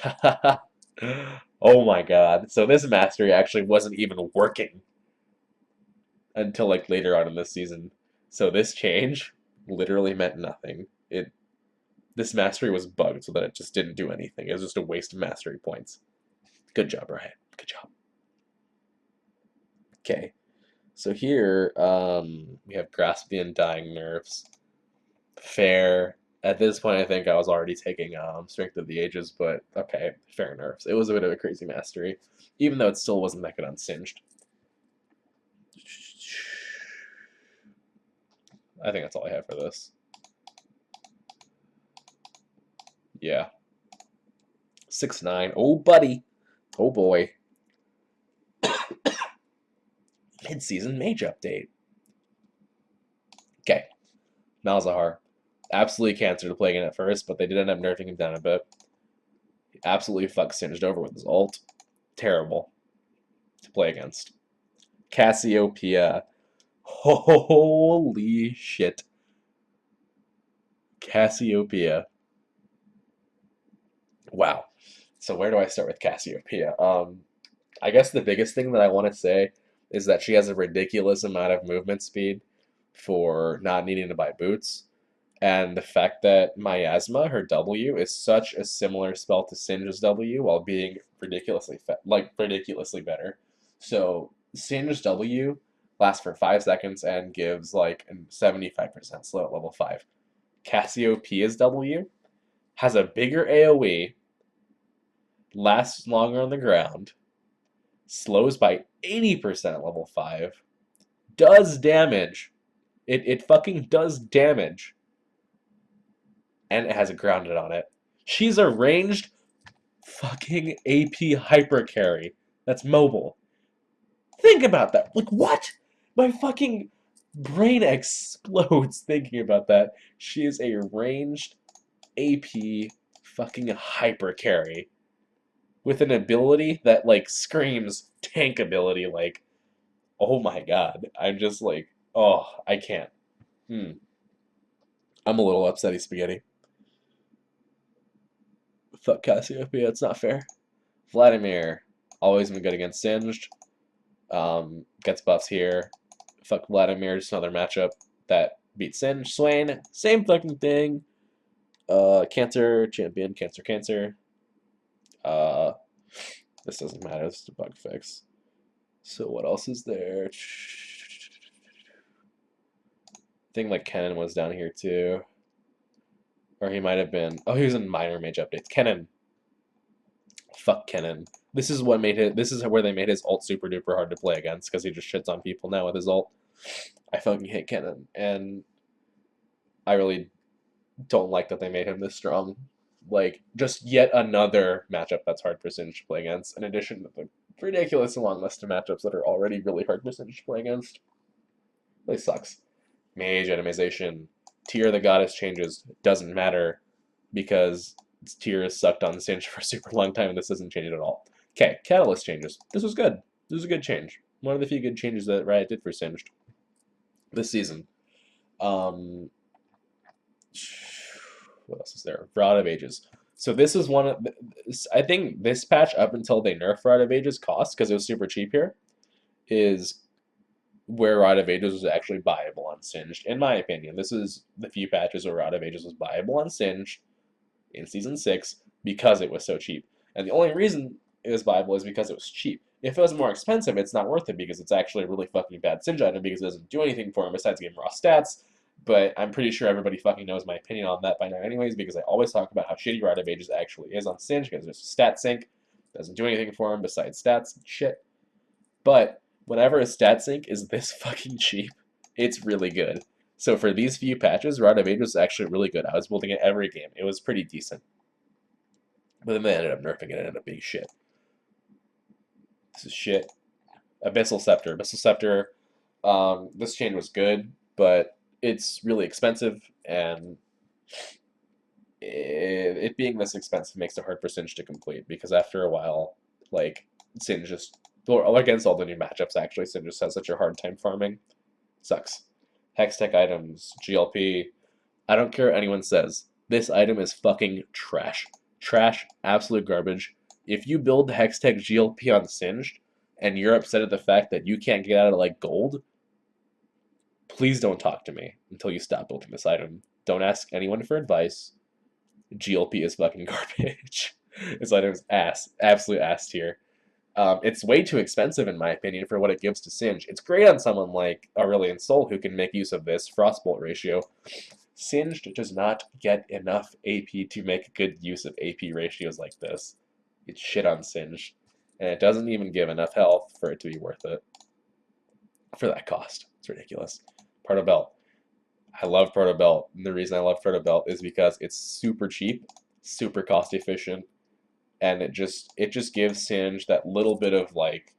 Oh my god. So this mastery actually wasn't even working until like later on in this season. So this change literally meant nothing. This mastery was bugged so that it just didn't do anything. It was just a waste of mastery points. Good job, Ryan. Good job. Okay. So here, we have Grasp the Undying Nerfs. Fair. At this point, I think I was already taking Strength of the Ages, but okay, fair nerfs. It was a bit of a crazy mastery, even though it still wasn't that good on Singed. I think that's all I have for this. Yeah. 6-9. Oh, buddy. Oh, boy. Mid-season mage update. Okay. Malzahar. Absolutely cancer to play again at first, but they did end up nerfing him down a bit. He absolutely fucked Singed over with his ult. Terrible to play against. Cassiopeia. Holy shit. Cassiopeia. Wow. So where do I start with Cassiopeia? I guess the biggest thing that I want to say is that she has a ridiculous amount of movement speed for not needing to buy boots. And the fact that Miasma, her W, is such a similar spell to Singe's W while being ridiculously better. So Singe's W lasts for 5 seconds and gives like 75% slow at level 5. Cassiopeia's W has a bigger AoE, lasts longer on the ground, slows by 80% at level 5, does damage. It fucking does damage. And it has a grounded on it. She's a ranged fucking AP hyper carry that's mobile. Think about that. Like, what? My fucking brain explodes thinking about that. She is a ranged AP fucking hyper carry with an ability that, like, screams tank ability. Like, oh my god. I'm just like, oh, I can't. I'm a little upsetty spaghetti. Fuck Cassiopeia, it's not fair. Vladimir, always been good against Singed. Gets buffs here. Fuck Vladimir, just another matchup that beats Singed. Swain, same fucking thing. Cancer, champion, cancer. This doesn't matter, this is a bug fix. So what else is there? I think like KENNEN was down here too. Or he might have been. Oh, he was in minor mage updates. KENNEN. Fuck KENNEN. This is where they made his ult super duper hard to play against because he just shits on people now with his ult. I fucking hate KENNEN, and I really don't like that they made him this strong. Like, just yet another matchup that's hard for Singe to play against, in addition to the ridiculous long list of matchups that are already really hard for Singe to play against. Really sucks. Mage, Itemization, Tier of the Goddess changes. Doesn't matter because Tier is sucked on Singe for a super long time and this doesn't change at all. Okay, Catalyst changes. This was good. This was a good change. One of the few good changes that Riot did for Singed this season. What else is there? Rod of Ages. So this is one of I think this patch up until they nerfed Rod of Ages cost because it was super cheap here is where Rod of Ages was actually buyable on Singed. In my opinion, this is the few patches where Rod of Ages was buyable on Singed in Season 6 because it was so cheap. And the only reason it was viable is because it was cheap. If it was more expensive, it's not worth it because it's actually a really fucking bad Singe item because it doesn't do anything for him besides getting raw stats. But I'm pretty sure everybody fucking knows my opinion on that by now anyways because I always talk about how shitty Rite of Ages actually is on Singe because there's a stat sink. Doesn't do anything for him besides stats and shit. But whenever a stat sink is this fucking cheap, it's really good. So for these few patches, Rite of Ages was actually really good. I was building it every game. It was pretty decent. But then they ended up nerfing it and it ended up being shit. This is shit. Abyssal Scepter. Abyssal Scepter, this chain was good, but it's really expensive, and it being this expensive makes it hard for Singe to complete, because after a while, like, Singe just, against all the new matchups, actually, Singe just has such a hard time farming. Sucks. Hextech items, GLP, I don't care what anyone says. This item is fucking trash. Trash, absolute garbage. If you build the Hextech GLP on Singed, and you're upset at the fact that you can't get out of, like, gold, Please don't talk to me until you stop building this item. Don't ask anyone for advice. GLP is fucking garbage. This item is ass. Absolute ass tier. It's way too expensive, in my opinion, for what it gives to Singe. It's great on someone like Aurelion Sol, who can make use of this Frostbolt ratio. Singed does not get enough AP to make good use of AP ratios like this. It's shit on Singed, and it doesn't even give enough health for it to be worth it for that cost. It's ridiculous. Proto Belt. I love Proto Belt, and the reason I love Proto Belt is because it's super cheap, super cost efficient, and it just gives Singe that little bit of like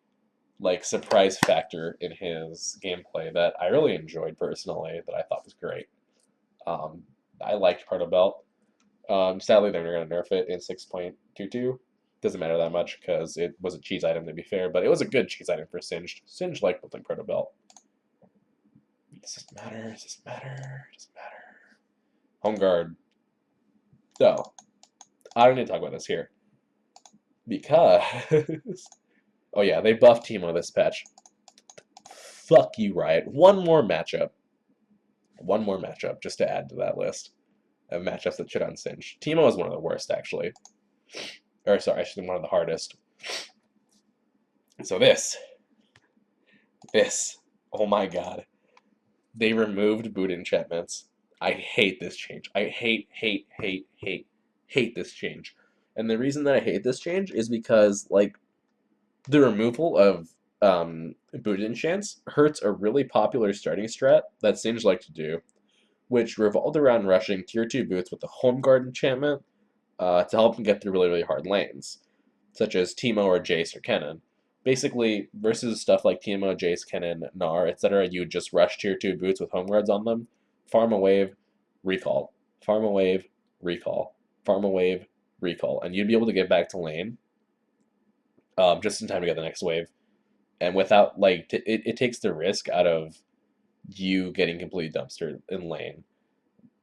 surprise factor in his gameplay that I really enjoyed personally, that I thought was great. I liked Proto Belt. Sadly, they're going to nerf it in 6.22. Doesn't matter that much because it was a cheese item, to be fair, but it was a good cheese item for Singed. Singed liked building Proto Belt. Does this matter? Does this matter? Does it matter? Home Guard. So, I don't need to talk about this here. Because... oh yeah, they buffed Teemo this patch. Fuck you, Riot. One more matchup. One more matchup, just to add to that list of matchups that shit on Singe. Teemo is one of the worst, actually. Or, sorry, actually one of the hardest. So this. Oh my god. They removed boot enchantments. I hate this change. I hate this change. And the reason that I hate this change is because, like, the removal of boot enchants hurts a really popular starting strat that Singe liked to do, which revolved around rushing tier 2 boots with the Home Guard enchantment to help them get through really hard lanes, such as Teemo or JAYCE or KENNEN. Basically, versus stuff like Teemo, JAYCE, KENNEN, Gnar, etc., you just rush tier 2 boots with Home Guards on them, farm a wave, recall, farm a wave, recall, farm a wave, recall, and you'd be able to get back to lane just in time to get the next wave. And without, like, it takes the risk out of you getting completely dumpstered in lane.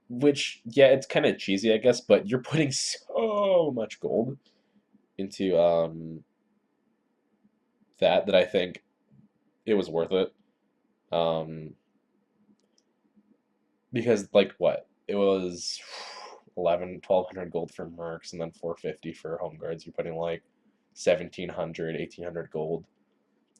Which, yeah, it's kind of cheesy, I guess, but you're putting so much gold into that I think it was worth it. Because, like, what? It was 1,200 gold for Mercs, and then 450 for Home Guards. You're putting, like, 1,700, 1,800 gold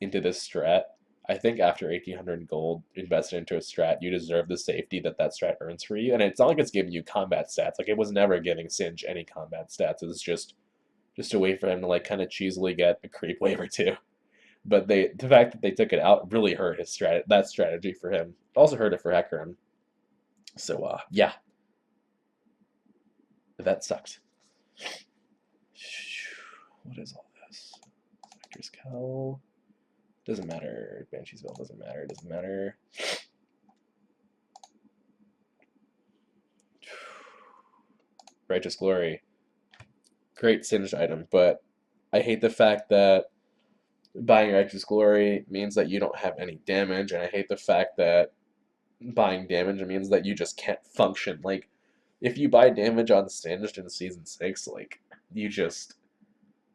into this strat. I think after 1,800 gold invested into a strat, you deserve the safety that strat earns for you. And it's not like it's giving you combat stats. Like, it was never giving Singe any combat stats. It was just a way for him to, like, kind of cheesily get a creep wave or two. But the fact that they took it out really hurt his that strategy for him. It also hurt it for Hecarim. So, yeah. That sucked. What is all this? Vector's Kell. Doesn't matter. Banshee's Veil doesn't matter. Doesn't matter. Righteous Glory. Great Singed item, but I hate the fact that buying Righteous Glory means that you don't have any damage, and I hate the fact that buying damage means that you just can't function. Like, if you buy damage on Singed in Season 6, like, you just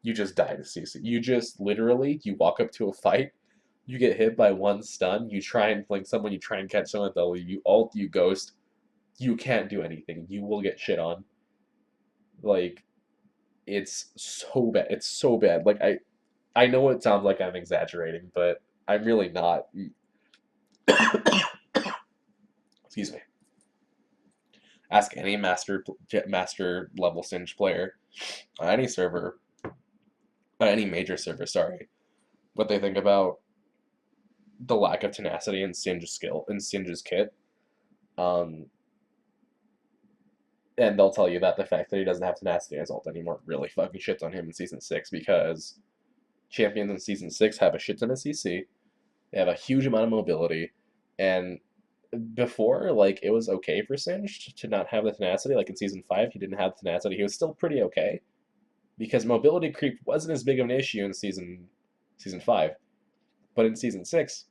die to season. You just literally, you walk up to a fight, you get hit by one stun, you try and flank someone, you try and catch someone with W, you ult, you ghost, you can't do anything. You will get shit on. Like, it's so bad. It's so bad. Like, I know it sounds like I'm exaggerating, but I'm really not. Excuse me. Ask any master level Singe player on any server, on any major server, sorry, what they think about the lack of tenacity in Singe's kit. And they'll tell you that the fact that he doesn't have tenacity in his ult anymore really fucking shits on him in Season 6, because champions in Season 6 have a shit ton of CC, they have a huge amount of mobility, and before, like, it was okay for Singed to not have the tenacity. Like, in Season 5, he didn't have the tenacity. He was still pretty okay, because mobility creep wasn't as big of an issue in Season 5. But in Season 6,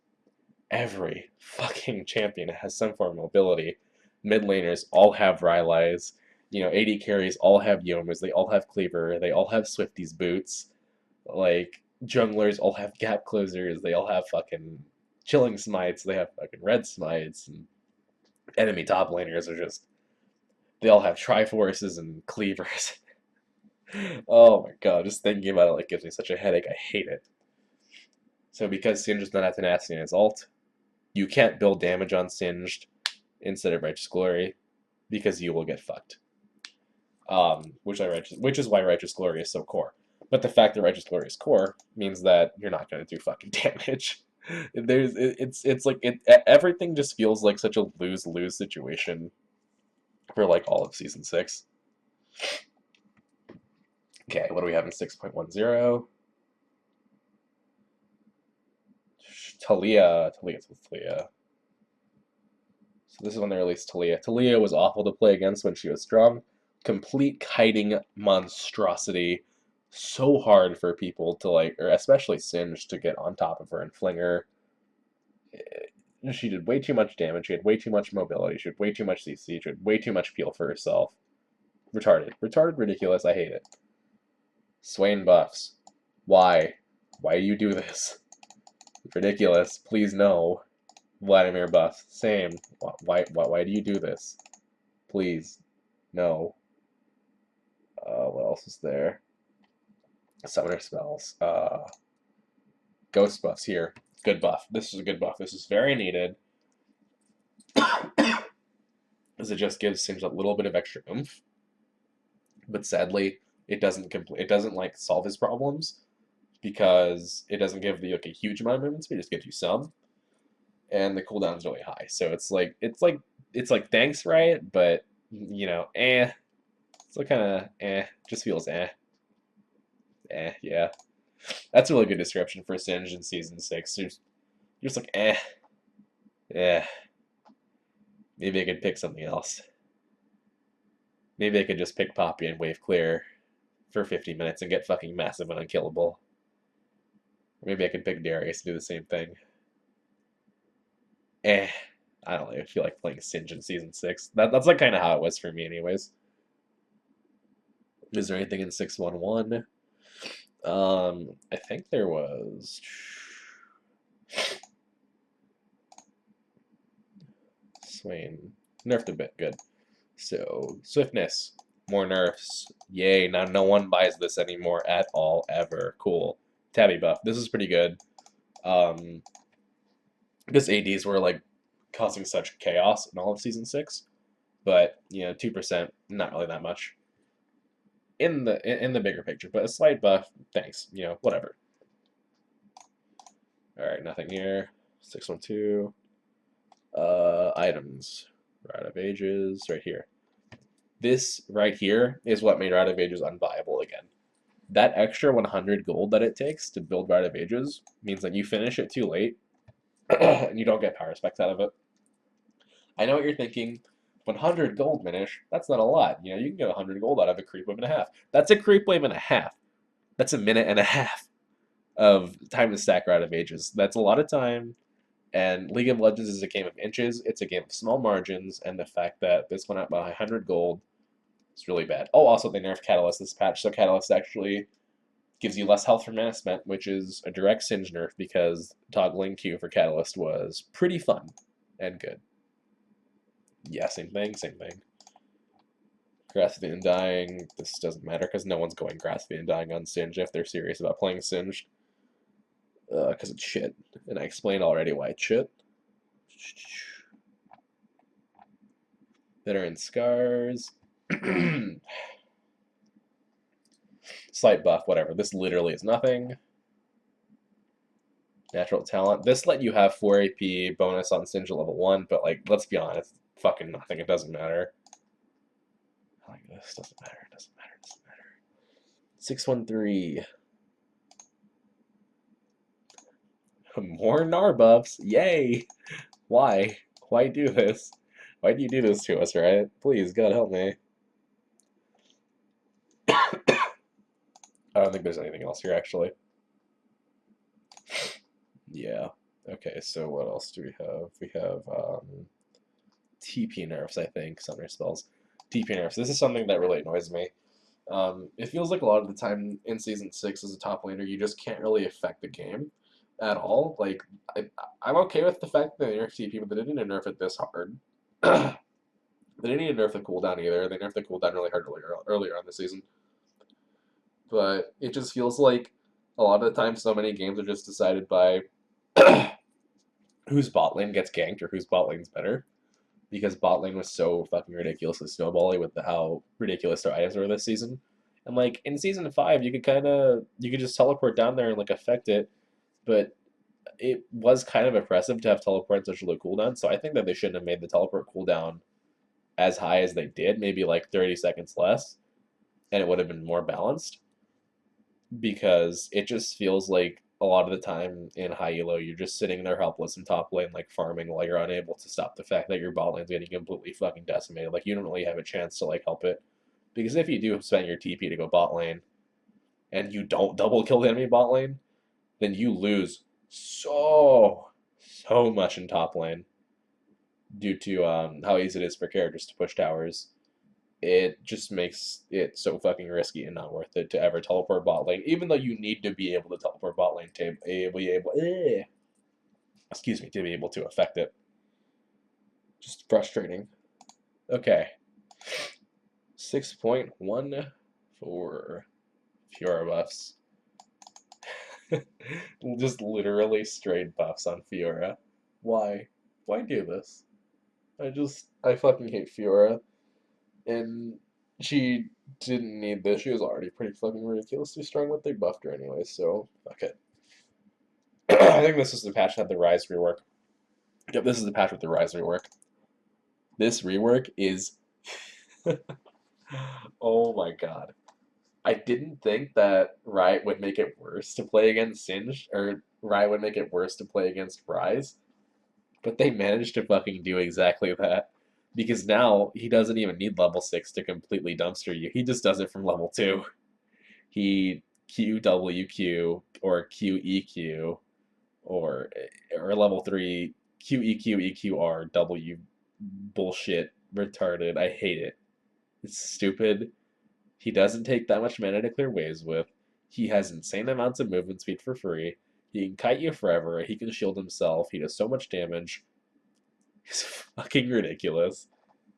every fucking champion has some form of mobility. Mid laners all have Rylai's. AD carries all have Yomas. They all have Cleaver. They all have Swifty's boots. Like, junglers all have gap closers. They all have fucking chilling smites, they have fucking red smites, and enemy top laners are just, they all have Triforces and Cleavers. Oh my god, just thinking about it like gives me such a headache. I hate it. So because Singed does not have tenacity in his ult, you can't build damage on Singed instead of Righteous Glory, because you will get fucked. Which is why Righteous Glory is so core. But the fact that Righteous Glory is core means that you're not gonna do fucking damage. It's like everything just feels like such a lose-lose situation for like all of Season 6. Okay, what do we have in 6.10? Talia. So this is when they released Talia. Talia was awful to play against when she was strong. Complete kiting monstrosity. So hard for people to like, or especially Singed, to get on top of her and fling her. She did way too much damage. She had way too much mobility. She had way too much CC. She had way too much peel for herself. Retarded. Retarded, ridiculous. I hate it. Swain buffs. Why? Why do you do this? Ridiculous. Please no. Vladimir buff. Same. Why do you do this? Please. No. What else is there? Summoner spells. Ghost buffs here. Good buff. This is a good buff. This is very needed. As it just gives Singed a little bit of extra oomph. But sadly, it doesn't like solve his problems, because it doesn't give you like a huge amount of movement speed, it just gives you some. And the cooldown's really high. So it's like thanks, right? But you know, It's like kinda just feels yeah. That's a really good description for Singed in Season 6. You're just like, maybe I could pick something else. Maybe I could just pick Poppy and wave clear for 50 minutes and get fucking massive and unkillable. Or maybe I could pick Darius and do the same thing. I don't know, I feel like playing Singed in Season 6. That's like kind of how it was for me anyways. Is there anything in 6.11? I think there was... Swain. Nerfed a bit, good. So, Swiftness. More nerfs. Yay, now no one buys this anymore at all, ever. Cool. Tabby buff. This is pretty good. Because ADs were, like, causing such chaos in all of Season 6. But, you know, 2%, not really that much. In the bigger picture, but a slight buff, thanks. You know, whatever. Alright, nothing here. 6.12. Items. Rite of Ages, right here. This right here is what made Rite of Ages unviable again. That extra 100 gold that it takes to build Rite of Ages means that you finish it too late, and you don't get power specs out of it. I know what you're thinking. 100 gold, Minish, that's not a lot. You know, you can get 100 gold out of a creep wave and a half. That's a creep wave and a half. That's a minute and a half of time to stack Rite of Ages. That's a lot of time. And League of Legends is a game of inches. It's a game of small margins, and the fact that this went up by 100 gold is really bad. Oh, also they nerfed Catalyst this patch, so Catalyst actually gives you less health from mana spent, which is a direct Singed nerf, because toggling Q for Catalyst was pretty fun and good. Yeah, same thing. Grasp the Undying, this doesn't matter because no one's going Grasp the Undying on Singed if they're serious about playing Singed. Because it's shit. And I explained already why it's shit. Veteran Scars. Slight buff, whatever. This literally is nothing. Natural Talent. This let you have 4 AP bonus on Singed level 1, but like, let's be honest, fucking nothing. It doesn't matter. Like this doesn't matter. 613. More Gnar buffs. Yay! Why? Why do this? Why do you do this to us, right? Please, God help me. I don't think there's anything else here, actually. Yeah. Okay, so what else do we have? We have TP nerfs, I think. Summoner spells. TP nerfs. This is something that really annoys me. It feels like a lot of the time in Season 6 as a top laner, you just can't really affect the game. at all. Like, I'm okay with the fact that they nerfed TP, but they didn't need to nerf it this hard. They didn't need to nerf the cooldown either. They nerfed the cooldown really hard earlier on the season. But it just feels like a lot of the time, so many games are just decided by whose bot lane gets ganked or whose bot lane's better. Because bot lane was so fucking ridiculously snowbally with how ridiculous their items were this season. And like in season 5, you could just teleport down there and like affect it, but it was kind of oppressive to have teleport in such a low cooldown. So I think that they shouldn't have made the teleport cooldown as high as they did, maybe like 30 seconds less, and it would have been more balanced. Because it just feels like a lot of the time in high elo, you're just sitting there helpless in top lane, like farming, while you're unable to stop the fact that your bot lane's getting completely fucking decimated. Like you don't really have a chance to like help it, because if you do spend your TP to go bot lane, and you don't double kill the enemy bot lane, then you lose so much in top lane due to how easy it is for characters to push towers. It just makes it so fucking risky and not worth it to ever teleport bot lane, even though you need to be able to teleport bot lane to be able, excuse me, to be able to affect it. Just frustrating. Okay. 6.1 for FIORA buffs. Just literally straight buffs on FIORA. Why? Why do this? I fucking hate FIORA. And she didn't need this. She was already pretty fucking ridiculously strong, but they buffed her anyway, so fuck it. I think this is the patch that had the Rise rework. Yep, this is the patch with the Rise rework. This rework is. Oh my god. I didn't think that Riot would make it worse to play against Singed, or Riot would make it worse to play against Rise, but they managed to fucking do exactly that. Because now he doesn't even need level 6 to completely dumpster you. He just does it from level 2. He QWQ or QEQ or level 3 QEQ EQR W bullshit retarded. I hate it. It's stupid. He doesn't take that much mana to clear waves with. He has insane amounts of movement speed for free. He can kite you forever. He can shield himself. He does so much damage. He's fucking ridiculous.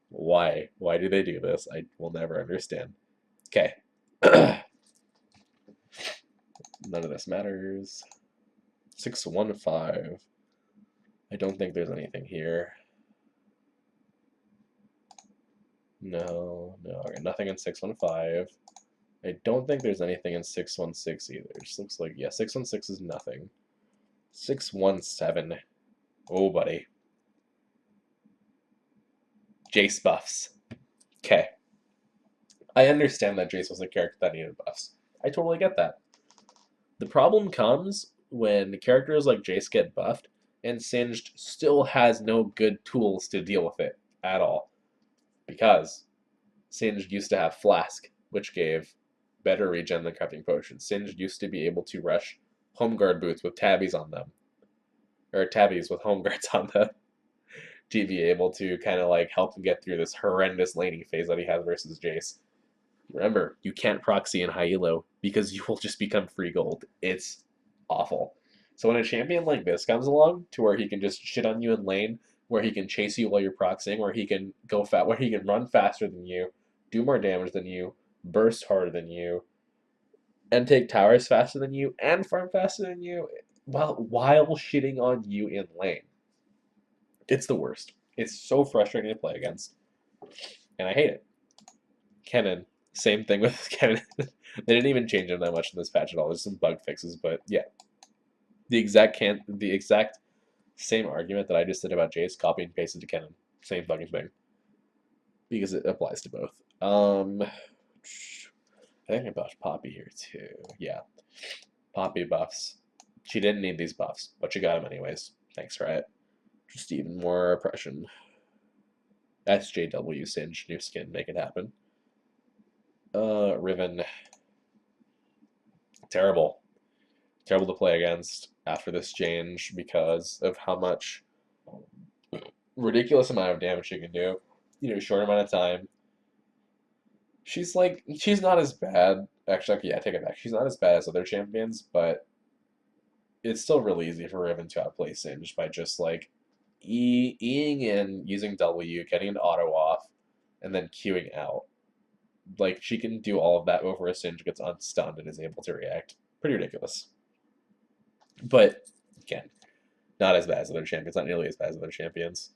Why? Why do they do this? I will never understand. Okay. None of this matters. 615. I don't think there's anything here. No, no. Okay, nothing in 615. I don't think there's anything in 616 either. It just looks like, yeah, 616 is nothing. 617. Oh, buddy. JAYCE buffs. Okay. I understand that JAYCE was a character that needed buffs. I totally get that. The problem comes when characters like JAYCE get buffed and Singed still has no good tools to deal with it at all. Because Singed used to have Flask, which gave better regen than Crafting Potions. Singed used to be able to rush home guard boots with tabbies on them. Or tabbies with home guards on them. To be able to kind of like help him get through this horrendous laning phase that he has versus JAYCE. Remember, you can't proxy in high elo because you will just become free gold. It's awful. So when a champion like this comes along, to where he can just shit on you in lane, where he can chase you while you're proxying, where he can go fat, where he can run faster than you, do more damage than you, burst harder than you, and take towers faster than you, and farm faster than you, while shitting on you in lane. It's the worst. It's so frustrating to play against, and I hate it. Kennen, same thing with Kennen. They didn't even change him that much in this patch at all. There's some bug fixes, but yeah, the exact same argument that I just did about JAYCE, copy and pasted to Kennen. Same fucking thing, because it applies to both. I think I buffed Poppy here too. Yeah, Poppy buffs. She didn't need these buffs, but she got them anyways. Thanks, Riot. Just even more oppression. SJW Singe, new skin, make it happen. Riven. Terrible. Terrible to play against after this change because of how much ridiculous amount of damage she can do. You know, short amount of time. She's not as bad. Actually, yeah, I take it back. She's not as bad as other champions, but it's still really easy for Riven to outplay Singed by just like Eing in, using W, getting an auto off, and then queuing out. Like, she can do all of that before a Singed gets unstunned and is able to react. Pretty ridiculous. But, again, not as bad as other champions, not nearly as bad as other champions.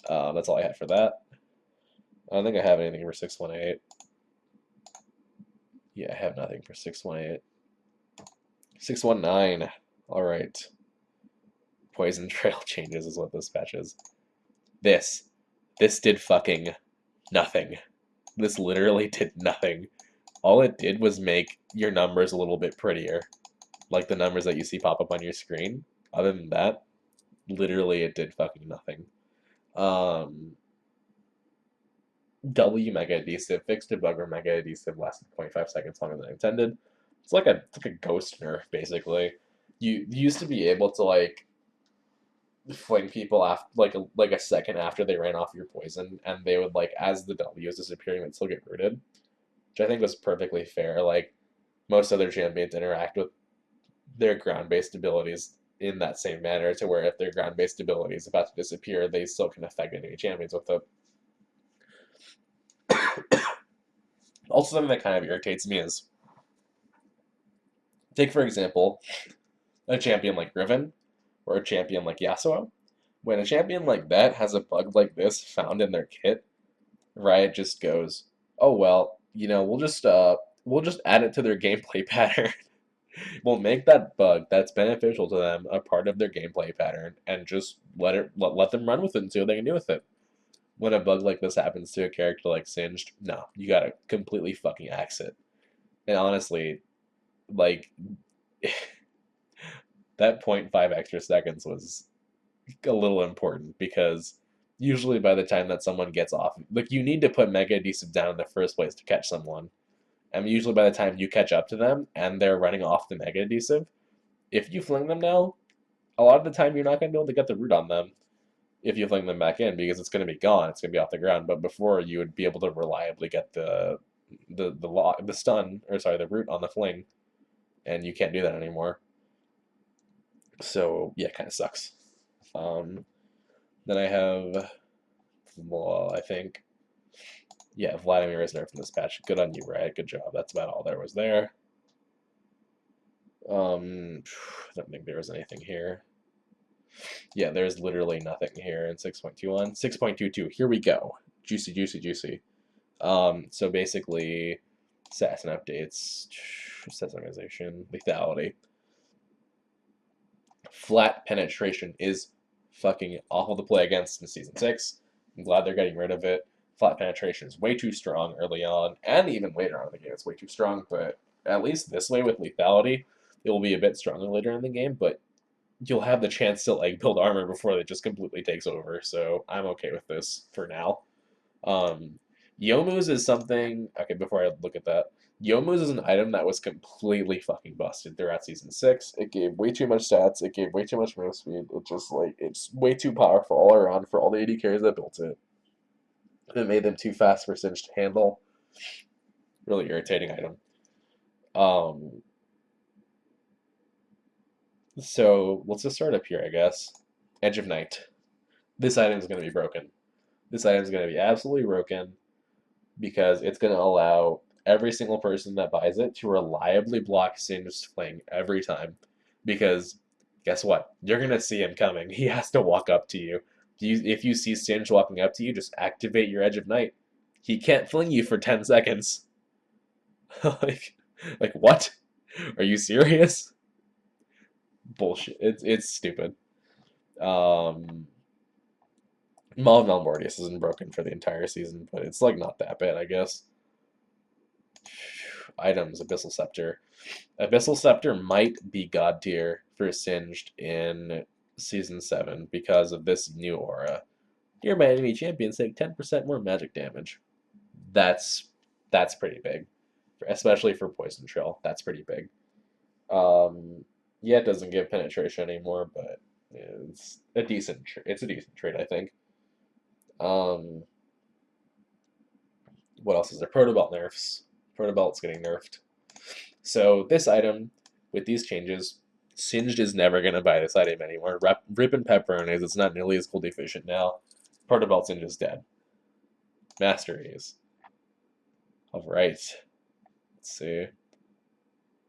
That's all I had for that. I don't think I have anything for 618. Yeah, I have nothing for 618. 619. Alright. Poison Trail changes is what this patch is. This did fucking nothing. This literally did nothing. All it did was make your numbers a little bit prettier. Like the numbers that you see pop up on your screen. Other than that, literally it did fucking nothing. W Mega Adhesive, fixed debugger Mega Adhesive, lasted 0.5 seconds longer than intended. It's like a ghost nerf, basically. You used to be able to like fling people after like a second after they ran off your poison, and they would like, as the W is disappearing, they'd still get rooted, which I think was perfectly fair. Like most other champions interact with their ground-based abilities in that same manner, to where if their ground-based ability is about to disappear, they still can affect enemy champions with it. Also, something that kind of irritates me is, take for example, a champion like Riven, or a champion like Yasuo. When a champion like that has a bug like this found in their kit, Riot just goes, "Oh well, you know, we'll just add it to their gameplay pattern. We'll make that bug that's beneficial to them a part of their gameplay pattern, and just let them run with it and see what they can do with it." When a bug like this happens to a character like Singed, no, you gotta completely fucking axe it. And honestly, like, that 0.5 extra seconds was a little important, because usually by the time that someone gets off, like, you need to put Mega Adhesive down in the first place to catch someone. And usually by the time you catch up to them and they're running off the Mega Adhesive, if you fling them now, a lot of the time you're not going to be able to get the root on them if you fling them back in, because it's going to be gone, it's going to be off the ground. But before, you would be able to reliably get the stun, or sorry, the root on the fling, and you can't do that anymore. So yeah, it kind of sucks. Then I have, well, I think, yeah, Vladimir is nerfed in this patch. Good on you, Riot. Good job. That's about all there was there. I don't think there was anything here. Yeah, there's literally nothing here in 6.21. 6.22, here we go. Juicy, juicy, juicy. So basically, assassin updates, Itemization, lethality. Flat penetration is fucking awful to play against in Season 6. I'm glad they're getting rid of it. Flat penetration is way too strong early on, and even later on in the game it's way too strong, but at least this way with lethality, it will be a bit stronger later in the game, but you'll have the chance to like build armor before it just completely takes over, so I'm okay with this for now. Youmuu's is something, okay, before I look at that, Youmuu's is an item that was completely fucking busted throughout Season 6. It gave way too much stats, it gave way too much move speed, it just, like, it's way too powerful all around for all the AD carries that built it. It made them too fast for Singe to handle. Really irritating item. So, let's just start up here, I guess. Edge of Night. This item is going to be broken. This item is going to be absolutely broken, because it's going to allow every single person that buys it to reliably block Singe's fling every time. Because guess what? You're going to see him coming. He has to walk up to you. If you see Singe walking up to you, just activate your Edge of Night. He can't fling you for 10 seconds. like what? Are you serious? Bullshit. It's stupid. Maw of Malmortius isn't broken for the entire season, but it's like not that bad, I guess. Items, Abyssal Scepter. Abyssal Scepter might be god tier for Singed in Season 7 because of this new aura. Nearby enemy champions take 10% more magic damage. That's pretty big, especially for Poison Trail. That's pretty big. Yeah, it doesn't give penetration anymore, but it's a decent trait, I think. What else is there? Protobelt nerfs. Protobelt's getting nerfed. So this item, with these changes, Singed is never going to buy this item anymore. Rip and Pepperonis, it's not nearly as gold efficient now. Proto Singe is dead. Masteries. Alright. Let's see.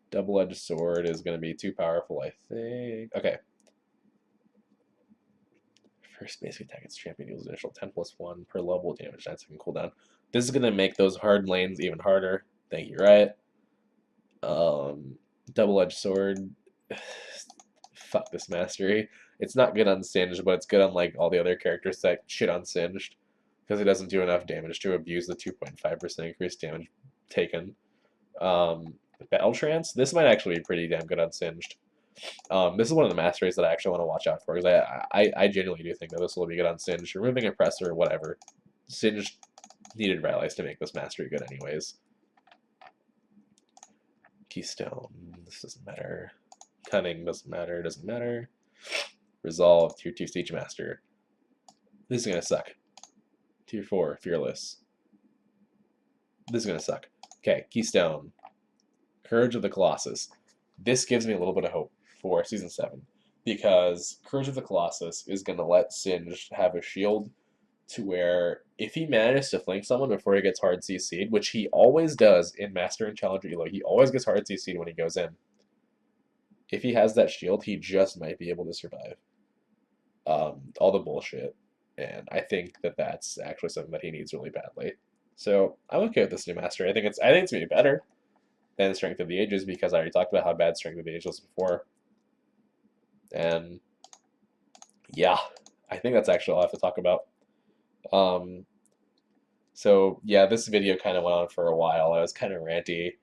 Double-edged sword is going to be too powerful, I think. Okay. First basic attack, its champion deals initial 10+1 per level damage, 9-second cooldown. This is going to make those hard lanes even harder. Thank you, Riot. Double-edged sword. Fuck this mastery. It's not good on Singed, but it's good on like all the other characters that shit on Singed. Because it doesn't do enough damage to abuse the 2.5% increased damage taken. Battle Trance. This might actually be pretty damn good on Singed. This is one of the masteries that I actually want to watch out for, because I genuinely do think that this will be good on Singed. Removing Oppressor, whatever. Singed needed rallies to make this mastery good anyways. Keystone, this doesn't matter. Cunning doesn't matter, doesn't matter. Resolve, Tier 2 Siege Master. This is gonna suck. Tier 4, Fearless. This is gonna suck. Okay, Keystone. Courage of the Colossus. This gives me a little bit of hope for Season 7, because Courage of the Colossus is going to let Singed have a shield to where if he manages to flank someone before he gets hard CC'd, which he always does in Master and Challenger ELO, he always gets hard CC'd when he goes in. If he has that shield, he just might be able to survive all the bullshit, and I think that that's actually something that he needs really badly. So I'm okay with this new Master. I think it's gonna be better than Strength of the Ages, because I already talked about how bad Strength of the Ages was before. And yeah, I think that's actually all I have to talk about. So yeah, this video kind of went on for a while. I was kind of ranty,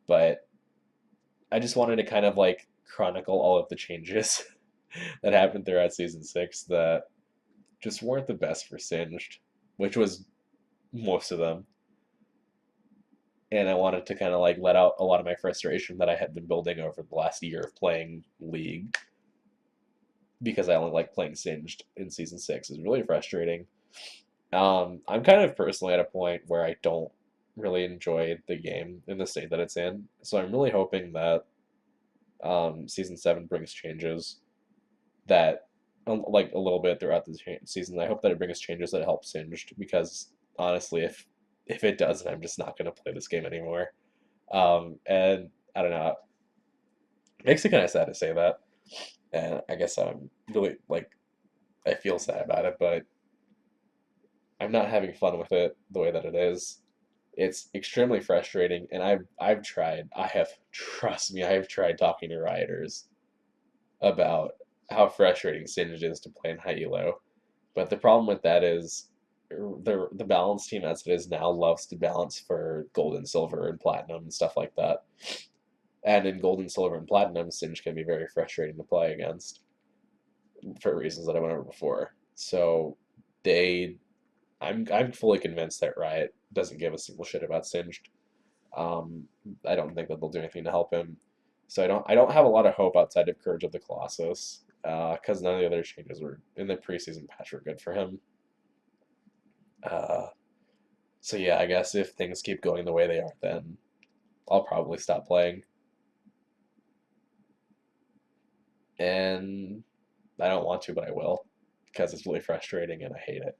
but I just wanted to kind of like chronicle all of the changes that happened throughout Season 6 that just weren't the best for Singed, which was most of them. And I wanted to kind of like let out a lot of my frustration that I had been building over the last year of playing League, because I only like playing Singed in Season 6. It's really frustrating. I'm kind of personally at a point where I don't really enjoy the game in the state that it's in, so I'm really hoping that Season 7 brings changes that, like a little bit throughout the season. I hope that it brings changes that help Singed, because honestly, if it doesn't, I'm just not going to play this game anymore. And I don't know, it makes it kind of sad to say that, and I guess I'm really like, I feel sad about it, but I'm not having fun with it the way that it is. It's extremely frustrating, and trust me, I have tried talking to rioters about how frustrating Singed is to play in high elo. But the problem with that is the balance team as it is now loves to balance for gold and silver and platinum and stuff like that. And in gold and silver and platinum, Singed can be very frustrating to play against for reasons that I went over before. So I'm fully convinced that Riot doesn't give a single shit about Singed. I don't think that they'll do anything to help him. So I don't have a lot of hope outside of Courage of the Colossus, because none of the other changes were in the preseason patch were good for him. So yeah, I guess if things keep going the way they are, then I'll probably stop playing. And I don't want to, but I will, because it's really frustrating and I hate it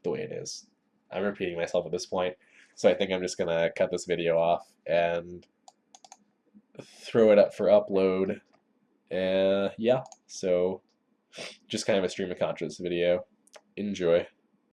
the way it is. I'm repeating myself at this point, so I think I'm just gonna cut this video off and throw it up for upload. Yeah, so just kind of a stream of conscience video. Enjoy.